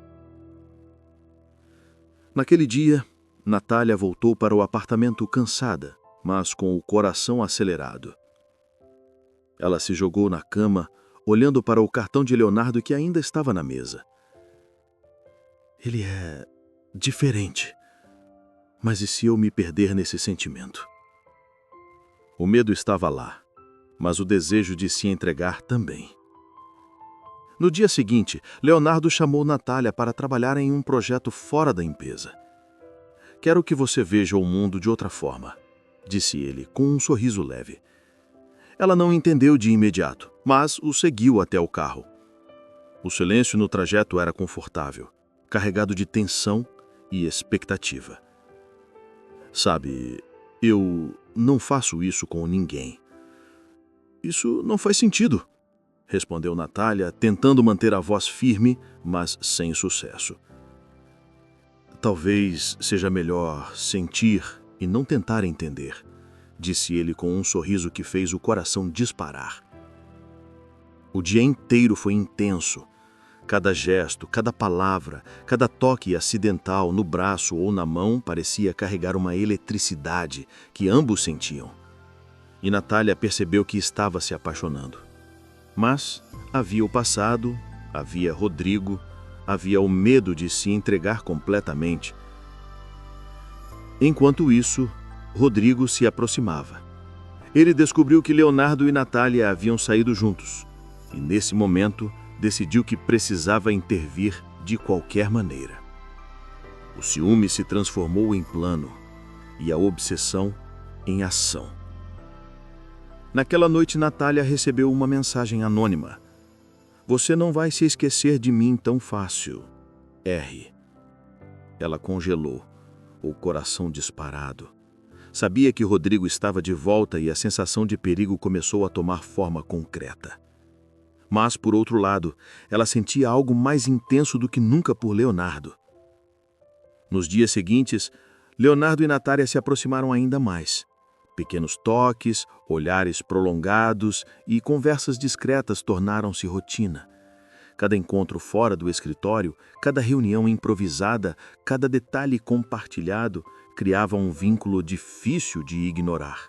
Naquele dia, Natália voltou para o apartamento cansada, mas com o coração acelerado. Ela se jogou na cama, olhando para o cartão de Leonardo que ainda estava na mesa. Ele é diferente. Mas e se eu me perder nesse sentimento? O medo estava lá, mas o desejo de se entregar também. No dia seguinte, Leonardo chamou Natália para trabalhar em um projeto fora da empresa. Quero que você veja o mundo de outra forma, disse ele, com um sorriso leve. Ela não entendeu de imediato, mas o seguiu até o carro. O silêncio no trajeto era confortável, carregado de tensão e expectativa. Sabe, eu não faço isso com ninguém. Isso não faz sentido, respondeu Natália, tentando manter a voz firme, mas sem sucesso. Talvez seja melhor sentir e não tentar entender, disse ele com um sorriso que fez o coração disparar. O dia inteiro foi intenso. Cada gesto, cada palavra, cada toque acidental no braço ou na mão parecia carregar uma eletricidade que ambos sentiam. E Natália percebeu que estava se apaixonando. Mas havia o passado, havia Rodrigo, havia o medo de se entregar completamente. Enquanto isso, Rodrigo se aproximava. Ele descobriu que Leonardo e Natália haviam saído juntos, e nesse momento decidiu que precisava intervir de qualquer maneira. O ciúme se transformou em plano e a obsessão em ação. Naquela noite, Natália recebeu uma mensagem anônima. Você não vai se esquecer de mim tão fácil. R. Ela congelou, o coração disparado. Sabia que Rodrigo estava de volta e a sensação de perigo começou a tomar forma concreta. Mas, por outro lado, ela sentia algo mais intenso do que nunca por Leonardo. Nos dias seguintes, Leonardo e Natália se aproximaram ainda mais. Pequenos toques, olhares prolongados e conversas discretas tornaram-se rotina. Cada encontro fora do escritório, cada reunião improvisada, cada detalhe compartilhado criava um vínculo difícil de ignorar.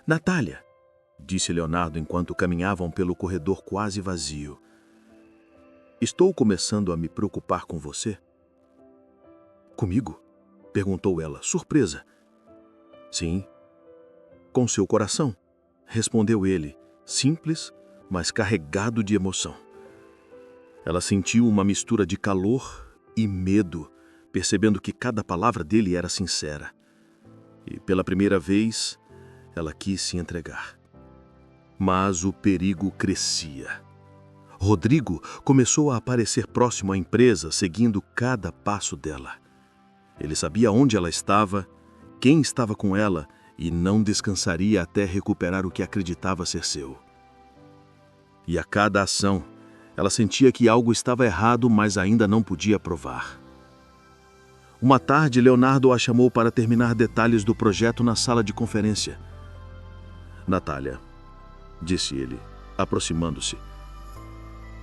Natália, disse Leonardo enquanto caminhavam pelo corredor quase vazio. Estou começando a me preocupar com você. Comigo? Perguntou ela, surpresa. Sim. Com seu coração, respondeu ele, simples, mas carregado de emoção. Ela sentiu uma mistura de calor e medo, percebendo que cada palavra dele era sincera. E pela primeira vez, ela quis se entregar. Mas o perigo crescia. Rodrigo começou a aparecer próximo à empresa, seguindo cada passo dela. Ele sabia onde ela estava, quem estava com ela e não descansaria até recuperar o que acreditava ser seu. E a cada ação, ela sentia que algo estava errado, mas ainda não podia provar. Uma tarde, Leonardo a chamou para terminar detalhes do projeto na sala de conferência. Natália, disse ele, aproximando-se.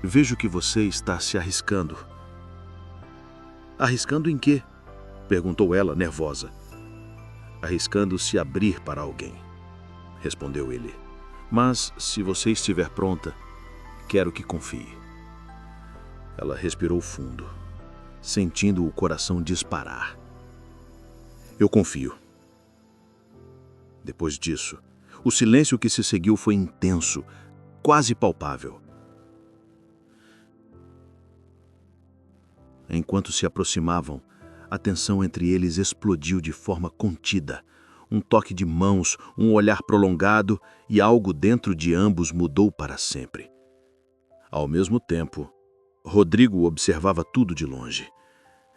Vejo que você está se arriscando. Arriscando em quê? Perguntou ela, nervosa. Arriscando se abrir para alguém, respondeu ele. Mas, se você estiver pronta, quero que confie. Ela respirou fundo, sentindo o coração disparar. Eu confio. Depois disso, o silêncio que se seguiu foi intenso, quase palpável. Enquanto se aproximavam, a tensão entre eles explodiu de forma contida. Um toque de mãos, um olhar prolongado e algo dentro de ambos mudou para sempre. Ao mesmo tempo, Rodrigo observava tudo de longe.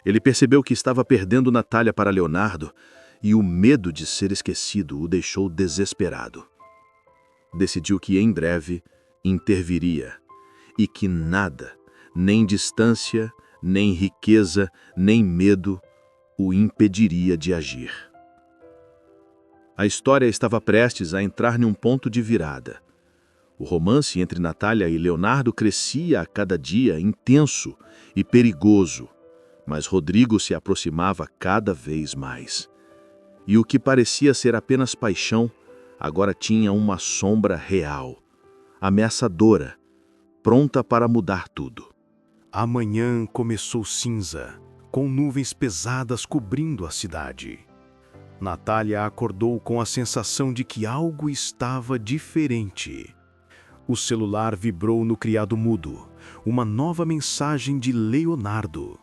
Ele percebeu que estava perdendo Natália para Leonardo e o medo de ser esquecido o deixou desesperado. Decidiu que em breve interviria e que nada, nem distância, nem riqueza, nem medo o impediria de agir. A história estava prestes a entrar em um ponto de virada. O romance entre Natália e Leonardo crescia a cada dia, intenso e perigoso, mas Rodrigo se aproximava cada vez mais. E o que parecia ser apenas paixão, agora tinha uma sombra real, ameaçadora, pronta para mudar tudo. A manhã começou cinza, com nuvens pesadas cobrindo a cidade. Natália acordou com a sensação de que algo estava diferente. O celular vibrou no criado mudo. Uma nova mensagem de Leonardo.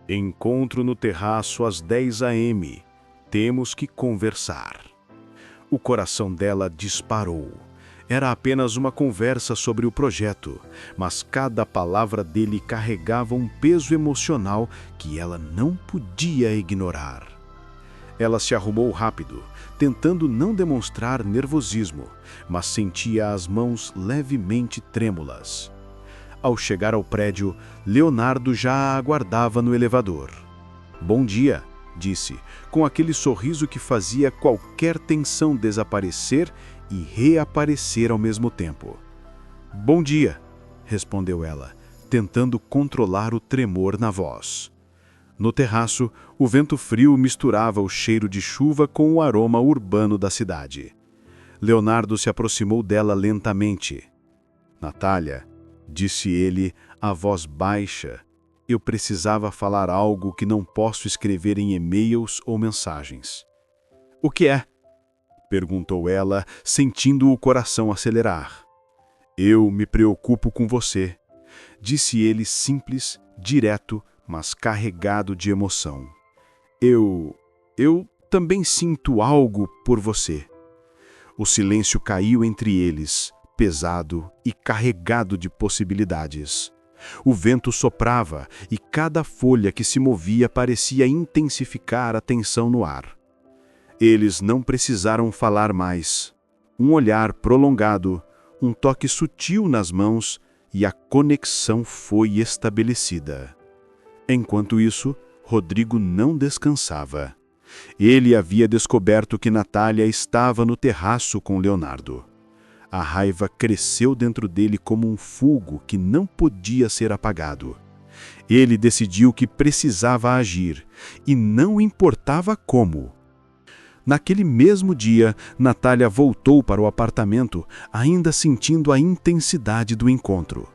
Encontro no terraço às 10 a.m. Temos que conversar. O coração dela disparou. Era apenas uma conversa sobre o projeto, mas cada palavra dele carregava um peso emocional que ela não podia ignorar. Ela se arrumou rápido, tentando não demonstrar nervosismo, mas sentia as mãos levemente trêmulas. Ao chegar ao prédio, Leonardo já a aguardava no elevador. "Bom dia", disse, com aquele sorriso que fazia qualquer tensão desaparecer e reaparecer ao mesmo tempo. "Bom dia", respondeu ela, tentando controlar o tremor na voz. No terraço, o vento frio misturava o cheiro de chuva com o aroma urbano da cidade. Leonardo se aproximou dela lentamente. "Natália", disse ele, a voz baixa, "eu precisava falar algo que não posso escrever em e-mails ou mensagens." "O que é?" perguntou ela, sentindo o coração acelerar. "Eu me preocupo com você", disse ele simples, direto, mas carregado de emoção. Eu também sinto algo por você." O silêncio caiu entre eles, pesado e carregado de possibilidades. O vento soprava e cada folha que se movia parecia intensificar a tensão no ar. Eles não precisaram falar mais. Um olhar prolongado, um toque sutil nas mãos e a conexão foi estabelecida. Enquanto isso, Rodrigo não descansava. Ele havia descoberto que Natália estava no terraço com Leonardo. A raiva cresceu dentro dele como um fogo que não podia ser apagado. Ele decidiu que precisava agir, e não importava como. Naquele mesmo dia, Natália voltou para o apartamento, ainda sentindo a intensidade do encontro.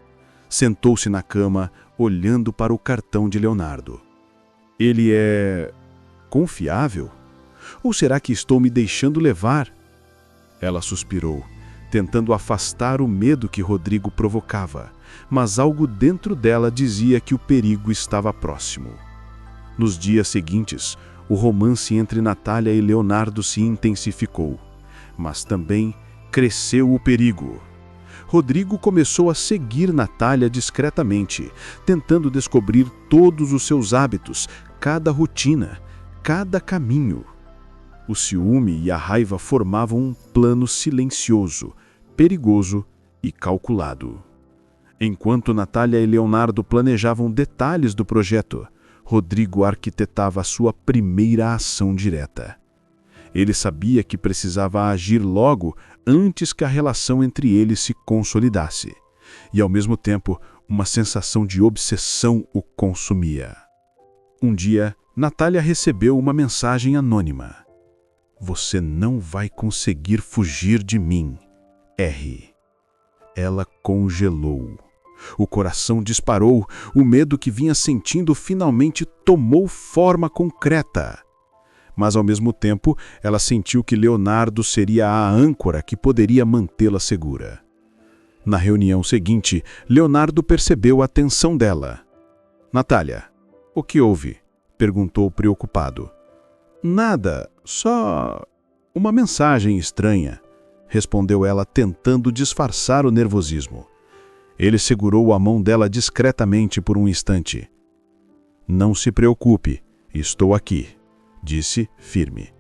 Sentou-se na cama, olhando para o cartão de Leonardo. "Ele é confiável? Ou será que estou me deixando levar?" Ela suspirou, tentando afastar o medo que Rodrigo provocava, mas algo dentro dela dizia que o perigo estava próximo. Nos dias seguintes, o romance entre Natália e Leonardo se intensificou, mas também cresceu o perigo. Rodrigo começou a seguir Natália discretamente, tentando descobrir todos os seus hábitos, cada rotina, cada caminho. O ciúme e a raiva formavam um plano silencioso, perigoso e calculado. Enquanto Natália e Leonardo planejavam detalhes do projeto, Rodrigo arquitetava a sua primeira ação direta. Ele sabia que precisava agir logo antes que a relação entre eles se consolidasse, e ao mesmo tempo uma sensação de obsessão o consumia. Um dia, Natália recebeu uma mensagem anônima. "Você não vai conseguir fugir de mim, R." Ela congelou. O coração disparou, o medo que vinha sentindo finalmente tomou forma concreta. Mas ao mesmo tempo, ela sentiu que Leonardo seria a âncora que poderia mantê-la segura. Na reunião seguinte, Leonardo percebeu a tensão dela. "Natália, o que houve?" perguntou preocupado. "Nada, só uma mensagem estranha", respondeu ela, tentando disfarçar o nervosismo. Ele segurou a mão dela discretamente por um instante. "Não se preocupe, estou aqui", disse firme.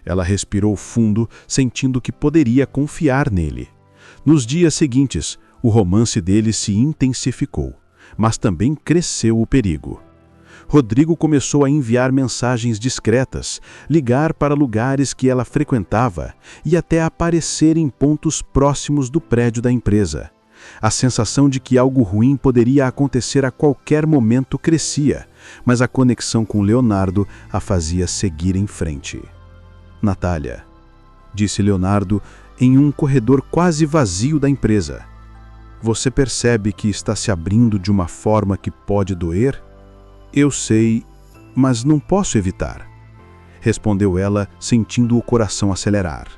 Ela respirou fundo, sentindo que poderia confiar nele. Nos dias seguintes, o romance deles se intensificou, mas também cresceu o perigo. Rodrigo começou a enviar mensagens discretas, ligar para lugares que ela frequentava e até aparecer em pontos próximos do prédio da empresa. A sensação de que algo ruim poderia acontecer a qualquer momento crescia, mas a conexão com Leonardo a fazia seguir em frente. "Natália", disse Leonardo em um corredor quase vazio da empresa, "você percebe que está se abrindo de uma forma que pode doer?" "Eu sei, mas não posso evitar", respondeu ela, sentindo o coração acelerar.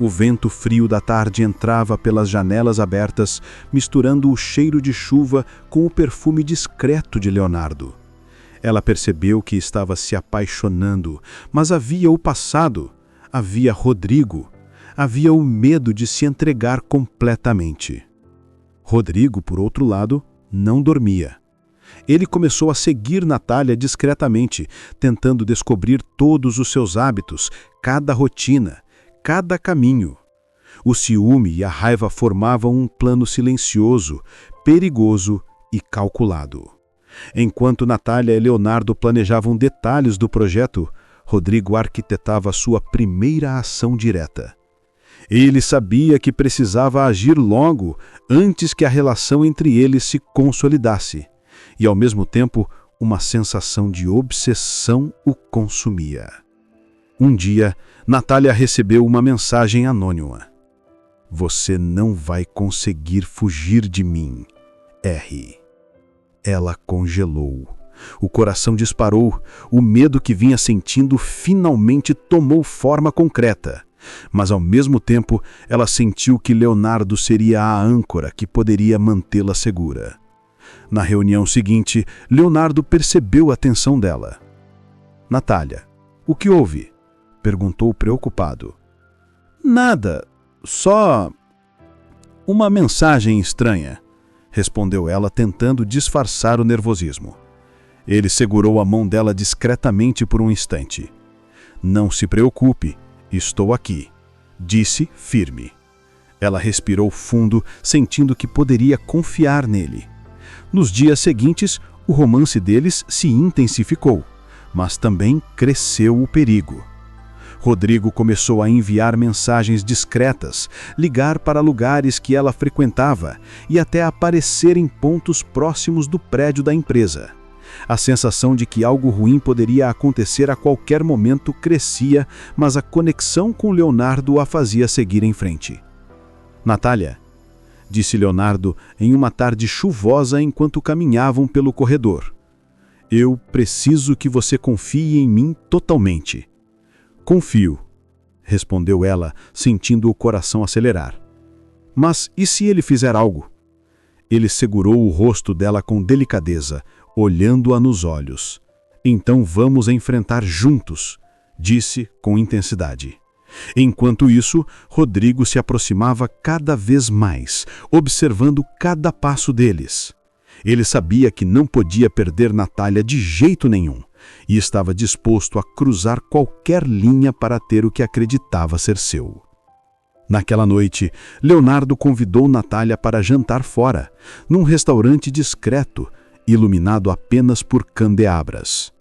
O vento frio da tarde entrava pelas janelas abertas, misturando o cheiro de chuva com o perfume discreto de Leonardo. Ela percebeu que estava se apaixonando, mas havia o passado, havia Rodrigo, havia o medo de se entregar completamente. Rodrigo, por outro lado, não dormia. Ele começou a seguir Natália discretamente, tentando descobrir todos os seus hábitos, cada rotina, cada caminho. O ciúme e a raiva formavam um plano silencioso, perigoso e calculado. Enquanto Natália e Leonardo planejavam detalhes do projeto, Rodrigo arquitetava sua primeira ação direta. Ele sabia que precisava agir logo, antes que a relação entre eles se consolidasse, e ao mesmo tempo uma sensação de obsessão o consumia. Um dia, Natália recebeu uma mensagem anônima. "Você não vai conseguir fugir de mim, R." Ela congelou. O coração disparou. O medo que vinha sentindo finalmente tomou forma concreta. Mas ao mesmo tempo, ela sentiu que Leonardo seria a âncora que poderia mantê-la segura. Na reunião seguinte, Leonardo percebeu a tensão dela. "Natália, o que houve?" perguntou preocupado. "Nada, só uma mensagem estranha", respondeu ela, tentando disfarçar o nervosismo. Ele segurou a mão dela discretamente por um instante. "Não se preocupe, estou aqui", disse firme. Ela respirou fundo, sentindo que poderia confiar nele. Nos dias seguintes, o romance deles se intensificou, mas também cresceu o perigo. Rodrigo começou a enviar mensagens discretas, ligar para lugares que ela frequentava e até aparecer em pontos próximos do prédio da empresa. A sensação de que algo ruim poderia acontecer a qualquer momento crescia, mas a conexão com Leonardo a fazia seguir em frente. "Natália", disse Leonardo em uma tarde chuvosa enquanto caminhavam pelo corredor, "eu preciso que você confie em mim totalmente." "Confio", respondeu ela, sentindo o coração acelerar. "Mas e se ele fizer algo?" Ele segurou o rosto dela com delicadeza, olhando-a nos olhos. "Então vamos enfrentar juntos", disse com intensidade. Enquanto isso, Rodrigo se aproximava cada vez mais, observando cada passo deles. Ele sabia que não podia perder Natália de jeito nenhum, e estava disposto a cruzar qualquer linha para ter o que acreditava ser seu. Naquela noite, Leonardo convidou Natália para jantar fora, num restaurante discreto, iluminado apenas por candeabras.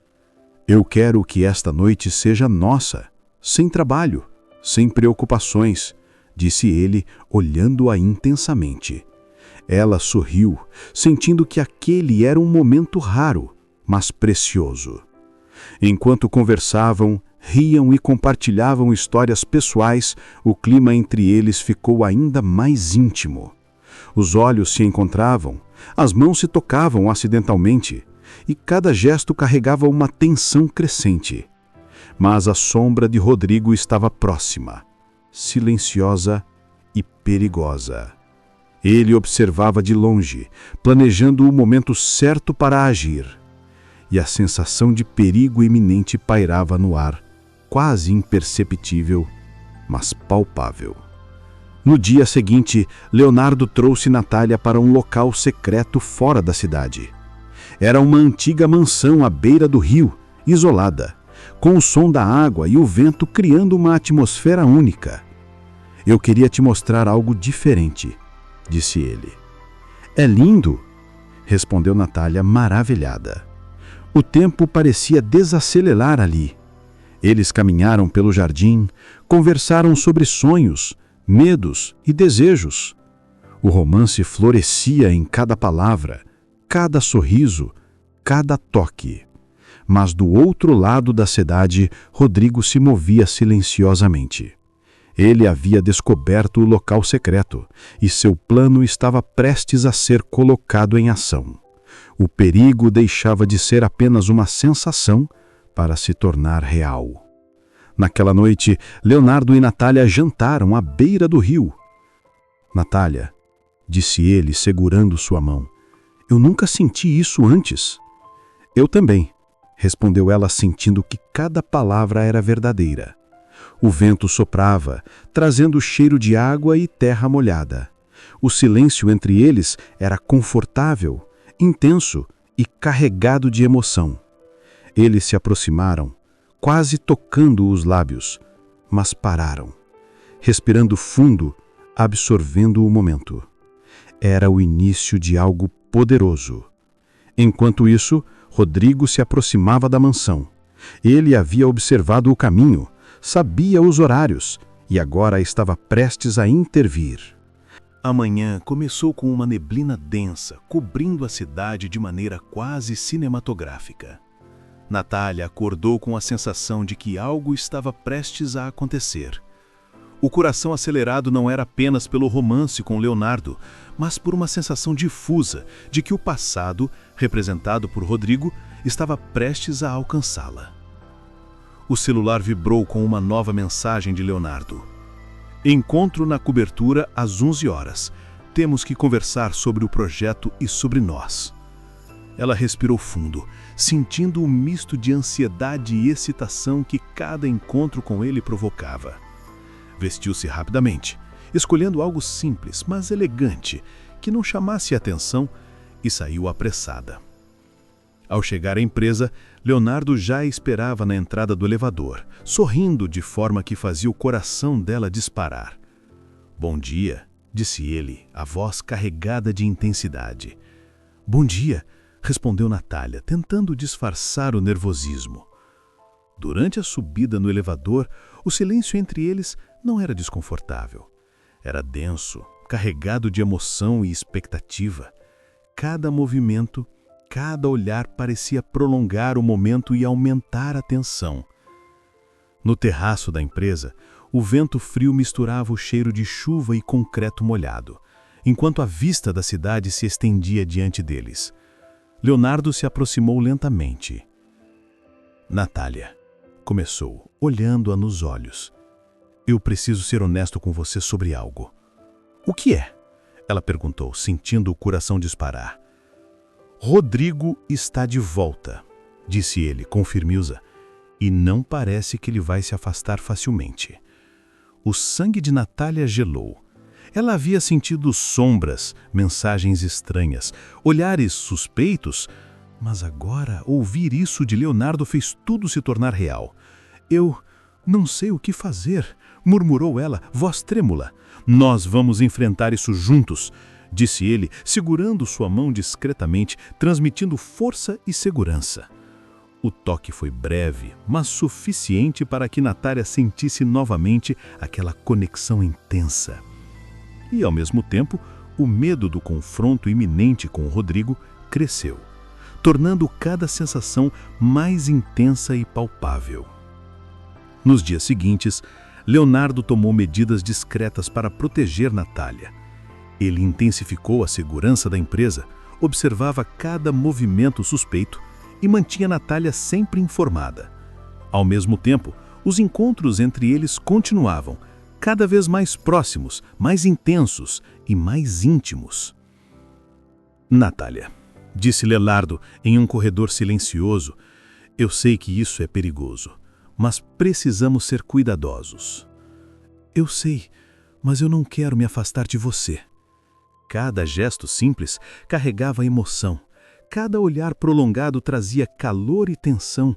"Eu quero que esta noite seja nossa, sem trabalho, sem preocupações", disse ele, olhando-a intensamente. Ela sorriu, sentindo que aquele era um momento raro, mas precioso. Enquanto conversavam, riam e compartilhavam histórias pessoais, o clima entre eles ficou ainda mais íntimo. Os olhos se encontravam, as mãos se tocavam acidentalmente, e cada gesto carregava uma tensão crescente. Mas a sombra de Rodrigo estava próxima, silenciosa e perigosa. Ele observava de longe, planejando o momento certo para agir. E a sensação de perigo iminente pairava no ar, quase imperceptível, mas palpável. No dia seguinte, Leonardo trouxe Natália para um local secreto fora da cidade. Era uma antiga mansão à beira do rio, isolada, com o som da água e o vento criando uma atmosfera única. "Eu queria te mostrar algo diferente", disse ele. "É lindo", respondeu Natália maravilhada. O tempo parecia desacelerar ali. Eles caminharam pelo jardim, conversaram sobre sonhos, medos e desejos. O romance florescia em cada palavra, cada sorriso, cada toque. Mas do outro lado da cidade, Rodrigo se movia silenciosamente. Ele havia descoberto o local secreto e seu plano estava prestes a ser colocado em ação. O perigo deixava de ser apenas uma sensação para se tornar real. Naquela noite, Leonardo e Natália jantaram à beira do rio. Natália, disse ele, segurando sua mão, eu nunca senti isso antes. Eu também, respondeu ela, sentindo que cada palavra era verdadeira. O vento soprava, trazendo o cheiro de água e terra molhada. O silêncio entre eles era confortável, intenso e carregado de emoção. Eles se aproximaram, quase tocando os lábios, mas pararam, respirando fundo, absorvendo o momento. Era o início de algo poderoso. Enquanto isso, Rodrigo se aproximava da mansão. Ele havia observado o caminho, sabia os horários e agora estava prestes a intervir. A manhã começou com uma neblina densa, cobrindo a cidade de maneira quase cinematográfica. Natália acordou com a sensação de que algo estava prestes a acontecer. O coração acelerado não era apenas pelo romance com Leonardo, mas por uma sensação difusa de que o passado, representado por Rodrigo, estava prestes a alcançá-la. O celular vibrou com uma nova mensagem de Leonardo. Encontro na cobertura às 11 horas. Temos que conversar sobre o projeto e sobre nós. Ela respirou fundo, sentindo um misto de ansiedade e excitação que cada encontro com ele provocava. Vestiu-se rapidamente, escolhendo algo simples, mas elegante, que não chamasse atenção, e saiu apressada. Ao chegar à empresa, Leonardo já a esperava na entrada do elevador, sorrindo de forma que fazia o coração dela disparar. "Bom dia", disse ele, a voz carregada de intensidade. "Bom dia", respondeu Natália, tentando disfarçar o nervosismo. Durante a subida no elevador, o silêncio entre eles não era desconfortável. Era denso, carregado de emoção e expectativa. Cada movimento, cada olhar parecia prolongar o momento e aumentar a tensão. No terraço da empresa, o vento frio misturava o cheiro de chuva e concreto molhado, enquanto a vista da cidade se estendia diante deles. Leonardo se aproximou lentamente. "Natália", começou, olhando-a nos olhos. "Eu preciso ser honesto com você sobre algo." "O que é?" ela perguntou, sentindo o coração disparar. "Rodrigo está de volta", disse ele com firmeza, "e não parece que ele vai se afastar facilmente." O sangue de Natália gelou. Ela havia sentido sombras, mensagens estranhas, olhares suspeitos, mas agora ouvir isso de Leonardo fez tudo se tornar real. "Eu não sei o que fazer", murmurou ela, voz trêmula. "Nós vamos enfrentar isso juntos", disse ele, segurando sua mão discretamente, transmitindo força e segurança. O toque foi breve, mas suficiente para que Natália sentisse novamente aquela conexão intensa. E, ao mesmo tempo, o medo do confronto iminente com Rodrigo cresceu, tornando cada sensação mais intensa e palpável. Nos dias seguintes, Leonardo tomou medidas discretas para proteger Natália. Ele intensificou a segurança da empresa, observava cada movimento suspeito e mantinha Natália sempre informada. Ao mesmo tempo, os encontros entre eles continuavam, cada vez mais próximos, mais intensos e mais íntimos. "Natália", disse Leonardo em um corredor silencioso, "eu sei que isso é perigoso, mas precisamos ser cuidadosos." "Eu sei, mas eu não quero me afastar de você." Cada gesto simples carregava emoção, cada olhar prolongado trazia calor e tensão,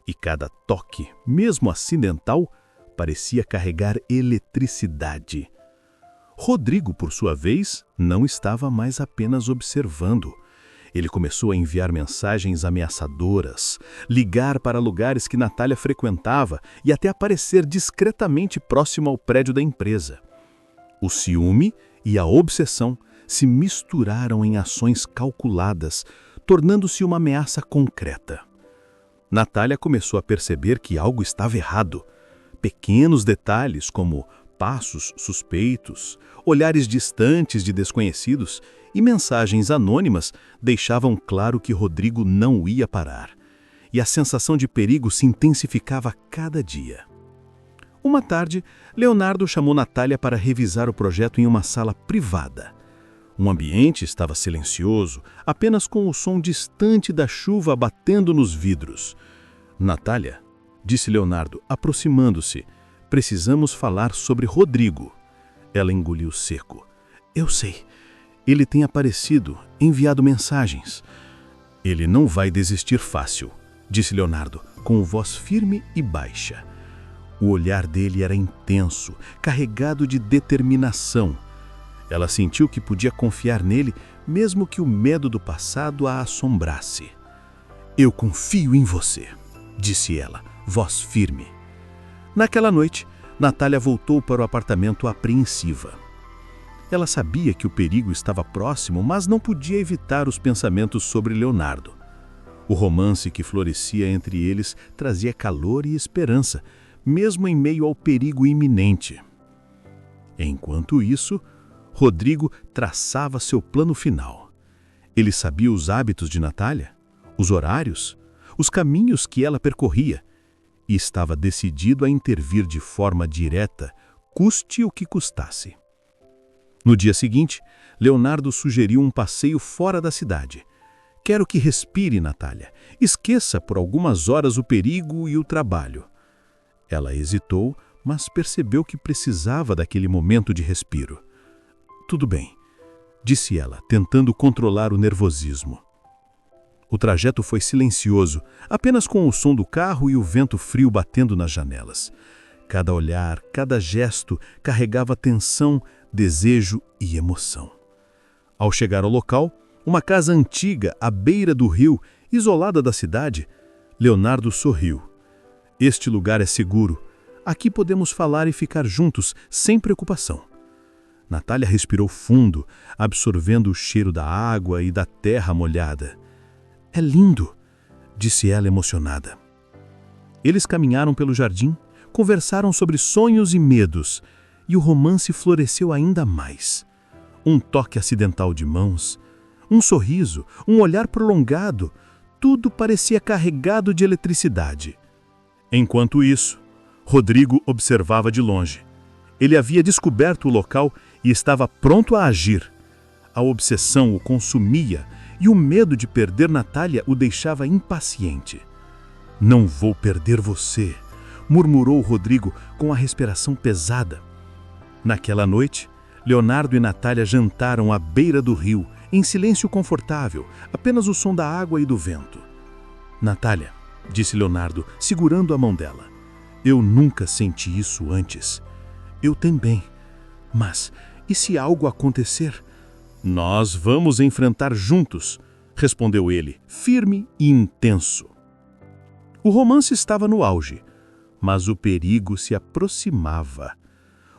e cada toque, mesmo acidental, parecia carregar eletricidade. Rodrigo, por sua vez, não estava mais apenas observando. Ele começou a enviar mensagens ameaçadoras, ligar para lugares que Natália frequentava e até aparecer discretamente próximo ao prédio da empresa. O ciúme e a obsessão se misturaram em ações calculadas, tornando-se uma ameaça concreta. Natália começou a perceber que algo estava errado. Pequenos detalhes como passos suspeitos, olhares distantes de desconhecidos e mensagens anônimas deixavam claro que Rodrigo não ia parar. E a sensação de perigo se intensificava a cada dia. Uma tarde, Leonardo chamou Natália para revisar o projeto em uma sala privada. O ambiente estava silencioso, apenas com o som distante da chuva batendo nos vidros. Natália, disse Leonardo, aproximando-se, precisamos falar sobre Rodrigo. Ela engoliu seco. Eu sei. Ele tem aparecido, enviado mensagens. Ele não vai desistir fácil, disse Leonardo, com voz firme e baixa. O olhar dele era intenso, carregado de determinação. Ela sentiu que podia confiar nele, mesmo que o medo do passado a assombrasse. Eu confio em você, disse ela, voz firme. Naquela noite, Natália voltou para o apartamento apreensiva. Ela sabia que o perigo estava próximo, mas não podia evitar os pensamentos sobre Leonardo. O romance que florescia entre eles trazia calor e esperança, mesmo em meio ao perigo iminente. Enquanto isso, Rodrigo traçava seu plano final. Ele sabia os hábitos de Natália, os horários, os caminhos que ela percorria, e estava decidido a intervir de forma direta, custe o que custasse. No dia seguinte, Leonardo sugeriu um passeio fora da cidade. Quero que respire, Natália. Esqueça por algumas horas o perigo e o trabalho. Ela hesitou, mas percebeu que precisava daquele momento de respiro. Tudo bem, disse ela, tentando controlar o nervosismo. O trajeto foi silencioso, apenas com o som do carro e o vento frio batendo nas janelas. Cada olhar, cada gesto carregava tensão, desejo e emoção. Ao chegar ao local, uma casa antiga à beira do rio, isolada da cidade, Leonardo sorriu. Este lugar é seguro. Aqui podemos falar e ficar juntos, sem preocupação. Natália respirou fundo, absorvendo o cheiro da água e da terra molhada. É lindo, disse ela emocionada. Eles caminharam pelo jardim, conversaram sobre sonhos e medos, e o romance floresceu ainda mais. Um toque acidental de mãos, um sorriso, um olhar prolongado, tudo parecia carregado de eletricidade. Enquanto isso, Rodrigo observava de longe. Ele havia descoberto o local e estava pronto a agir. A obsessão o consumia e o medo de perder Natália o deixava impaciente. Não vou perder você, murmurou Rodrigo com a respiração pesada. Naquela noite, Leonardo e Natália jantaram à beira do rio, em silêncio confortável, apenas o som da água e do vento. Natália, disse Leonardo, segurando a mão dela. Eu nunca senti isso antes. Eu também. Mas, e se algo acontecer? Nós vamos enfrentar juntos, respondeu ele, firme e intenso. O romance estava no auge, mas o perigo se aproximava.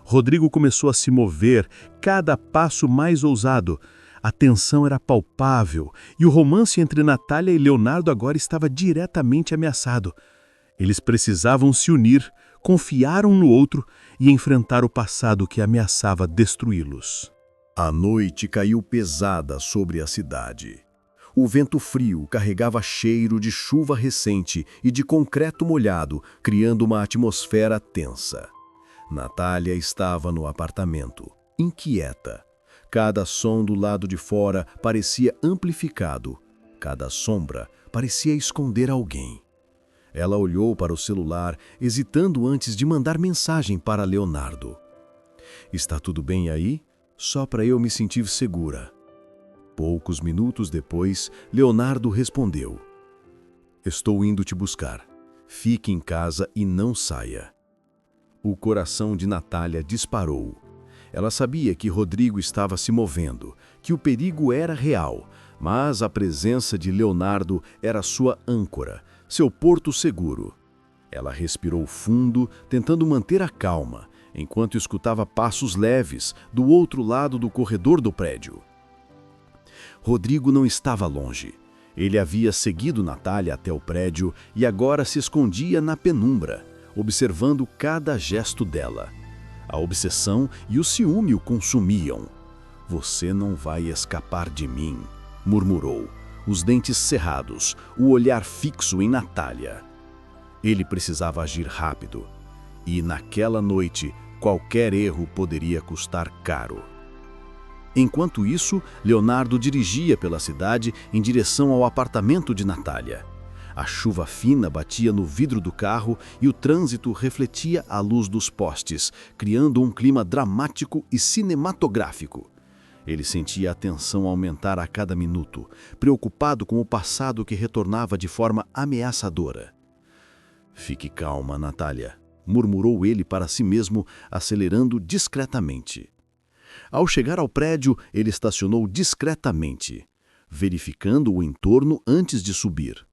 Rodrigo começou a se mover, cada passo mais ousado. A tensão era palpável e o romance entre Natália e Leonardo agora estava diretamente ameaçado. Eles precisavam se unir, confiar um no outro e enfrentar o passado que ameaçava destruí-los. A noite caiu pesada sobre a cidade. O vento frio carregava cheiro de chuva recente e de concreto molhado, criando uma atmosfera tensa. Natália estava no apartamento, inquieta. Cada som do lado de fora parecia amplificado. Cada sombra parecia esconder alguém. Ela olhou para o celular, hesitando antes de mandar mensagem para Leonardo. Está tudo bem aí? Só para eu me sentir segura. Poucos minutos depois, Leonardo respondeu. Estou indo te buscar. Fique em casa e não saia. O coração de Natália disparou. Ela sabia que Rodrigo estava se movendo, que o perigo era real, mas a presença de Leonardo era sua âncora, seu porto seguro. Ela respirou fundo, tentando manter a calma, enquanto escutava passos leves do outro lado do corredor do prédio. Rodrigo não estava longe. Ele havia seguido Natália até o prédio e agora se escondia na penumbra, observando cada gesto dela. A obsessão e o ciúme o consumiam. Você não vai escapar de mim, murmurou, os dentes cerrados, o olhar fixo em Natália. Ele precisava agir rápido. E naquela noite, qualquer erro poderia custar caro. Enquanto isso, Leonardo dirigia pela cidade em direção ao apartamento de Natália. A chuva fina batia no vidro do carro e o trânsito refletia a luz dos postes, criando um clima dramático e cinematográfico. Ele sentia a tensão aumentar a cada minuto, preocupado com o passado que retornava de forma ameaçadora. "Fique calma, Natália", murmurou ele para si mesmo, acelerando discretamente. Ao chegar ao prédio, ele estacionou discretamente, verificando o entorno antes de subir.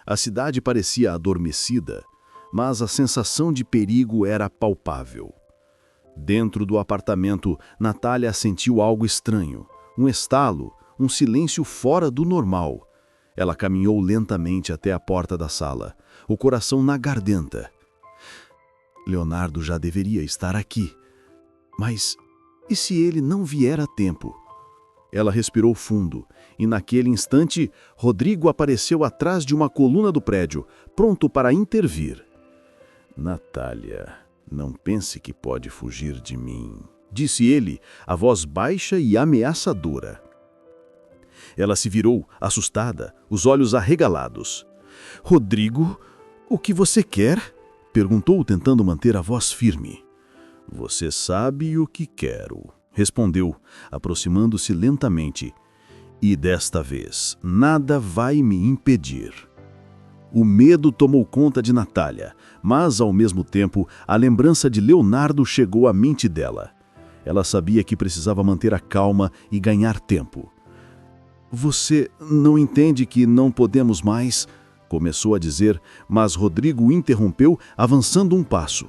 A cidade parecia adormecida, mas a sensação de perigo era palpável. Dentro do apartamento, Natália sentiu algo estranho, um estalo, um silêncio fora do normal. Ela caminhou lentamente até a porta da sala, o coração na garganta. Leonardo já deveria estar aqui. Mas e se ele não vier a tempo? Ela respirou fundo, e naquele instante, Rodrigo apareceu atrás de uma coluna do prédio, pronto para intervir. "Natália, não pense que pode fugir de mim", disse ele, a voz baixa e ameaçadora. Ela se virou, assustada, os olhos arregalados. "Rodrigo, o que você quer?" perguntou, tentando manter a voz firme. "Você sabe o que quero", respondeu, aproximando-se lentamente. "E desta vez, nada vai me impedir." O medo tomou conta de Natália, mas, ao mesmo tempo, a lembrança de Leonardo chegou à mente dela. Ela sabia que precisava manter a calma e ganhar tempo. "Você não entende que não podemos mais?" começou a dizer, mas Rodrigo interrompeu, avançando um passo.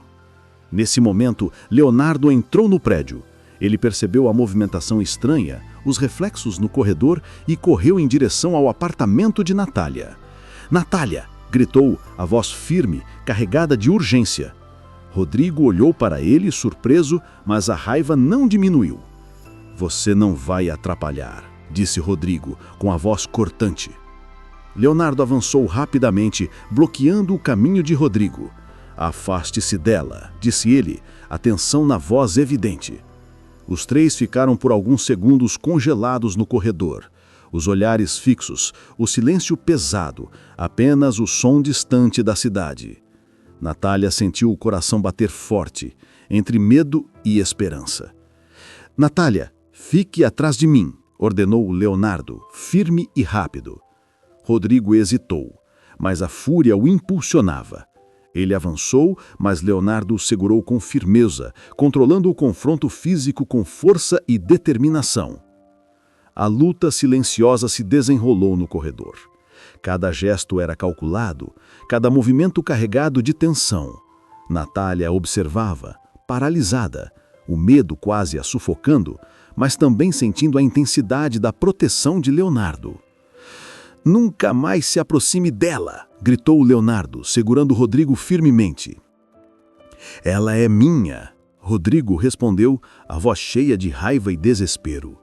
Nesse momento, Leonardo entrou no prédio. Ele percebeu a movimentação estranha, os reflexos no corredor e correu em direção ao apartamento de Natália. "Natália!" gritou, a voz firme, carregada de urgência. Rodrigo olhou para ele, surpreso, mas a raiva não diminuiu. "Você não vai atrapalhar", disse Rodrigo, com a voz cortante. Leonardo avançou rapidamente, bloqueando o caminho de Rodrigo. "Afaste-se dela", disse ele, a tensão na voz evidente. Os três ficaram por alguns segundos congelados no corredor. Os olhares fixos, o silêncio pesado, apenas o som distante da cidade. Natália sentiu o coração bater forte, entre medo e esperança. "Natália, fique atrás de mim", ordenou Leonardo, firme e rápido. Rodrigo hesitou, mas a fúria o impulsionava. Ele avançou, mas Leonardo o segurou com firmeza, controlando o confronto físico com força e determinação. A luta silenciosa se desenrolou no corredor. Cada gesto era calculado, cada movimento carregado de tensão. Natália observava, paralisada, o medo quase a sufocando, mas também sentindo a intensidade da proteção de Leonardo. "Nunca mais se aproxime dela", gritou Leonardo, segurando Rodrigo firmemente. "Ela é minha", Rodrigo respondeu, a voz cheia de raiva e desespero.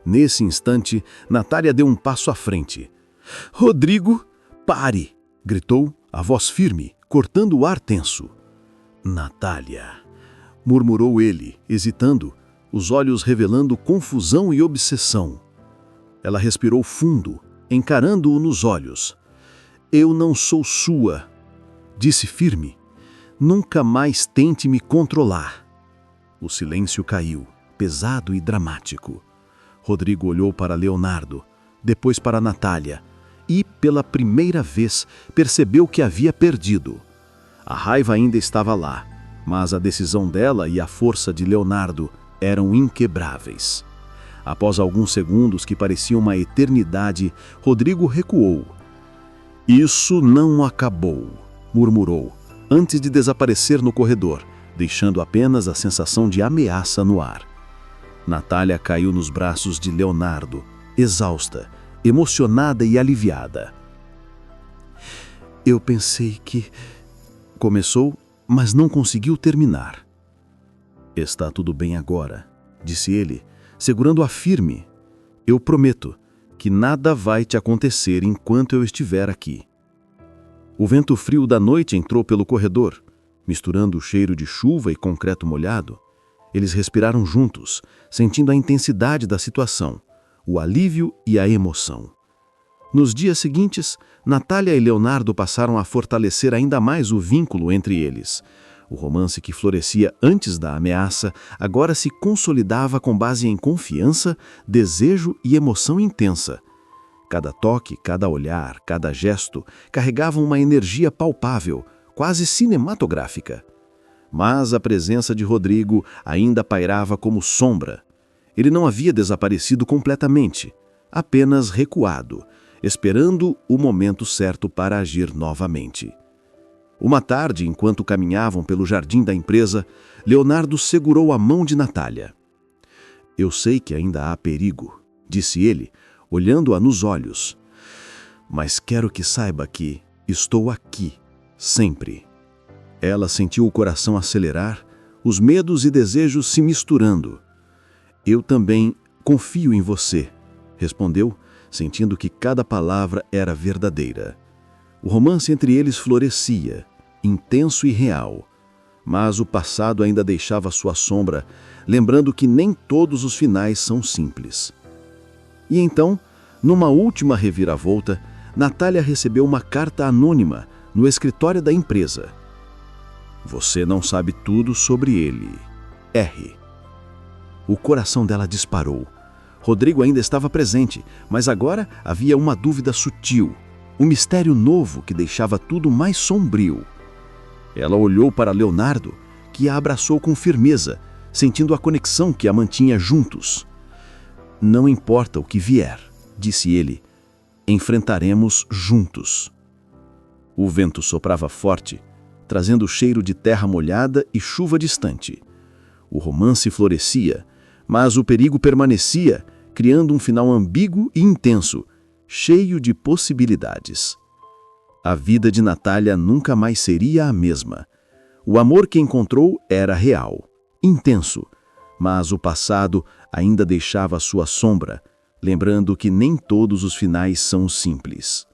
Nesse instante, Natália deu um passo à frente. "Rodrigo, pare", gritou, a voz firme, cortando o ar tenso. "Natália", murmurou ele, hesitando, os olhos revelando confusão e obsessão. Ela respirou fundo, encarando-o nos olhos. "Eu não sou sua", disse firme. "Nunca mais tente me controlar." O silêncio caiu, pesado e dramático. Rodrigo olhou para Leonardo, depois para Natália, e, pela primeira vez, percebeu que havia perdido. A raiva ainda estava lá, mas a decisão dela e a força de Leonardo eram inquebráveis. Após alguns segundos que pareciam uma eternidade, Rodrigo recuou. "Isso não acabou", murmurou, antes de desaparecer no corredor, deixando apenas a sensação de ameaça no ar. Natália caiu nos braços de Leonardo, exausta, emocionada e aliviada. "Eu pensei que..." começou, mas não conseguiu terminar. "Está tudo bem agora", disse ele, segurando-a firme. "Eu prometo que nada vai te acontecer enquanto eu estiver aqui." O vento frio da noite entrou pelo corredor. Misturando o cheiro de chuva e concreto molhado, eles respiraram juntos, sentindo a intensidade da situação, o alívio e a emoção. Nos dias seguintes, Natália e Leonardo passaram a fortalecer ainda mais o vínculo entre eles. O romance que florescia antes da ameaça agora se consolidava com base em confiança, desejo e emoção intensa. Cada toque, cada olhar, cada gesto carregavam uma energia palpável, quase cinematográfica. Mas a presença de Rodrigo ainda pairava como sombra. Ele não havia desaparecido completamente, apenas recuado, esperando o momento certo para agir novamente. Uma tarde, enquanto caminhavam pelo jardim da empresa, Leonardo segurou a mão de Natália. "Eu sei que ainda há perigo", disse ele, olhando-a nos olhos. "Mas quero que saiba que estou aqui, sempre." Ela sentiu o coração acelerar, os medos e desejos se misturando. "Eu também confio em você", respondeu, sentindo que cada palavra era verdadeira. O romance entre eles florescia, intenso e real, mas o passado ainda deixava sua sombra, lembrando que nem todos os finais são simples. E então, numa última reviravolta, Natália recebeu uma carta anônima no escritório da empresa. "Você não sabe tudo sobre ele. R." O coração dela disparou. Rodrigo ainda estava presente, mas agora havia uma dúvida sutil, um mistério novo que deixava tudo mais sombrio. Ela olhou para Leonardo, que a abraçou com firmeza, sentindo a conexão que a mantinha juntos. "Não importa o que vier", disse ele, "enfrentaremos juntos." O vento soprava forte, trazendo o cheiro de terra molhada e chuva distante. O romance florescia, mas o perigo permanecia, criando um final ambíguo e intenso, cheio de possibilidades. A vida de Natália nunca mais seria a mesma. O amor que encontrou era real, intenso, mas o passado ainda deixava sua sombra, lembrando que nem todos os finais são simples.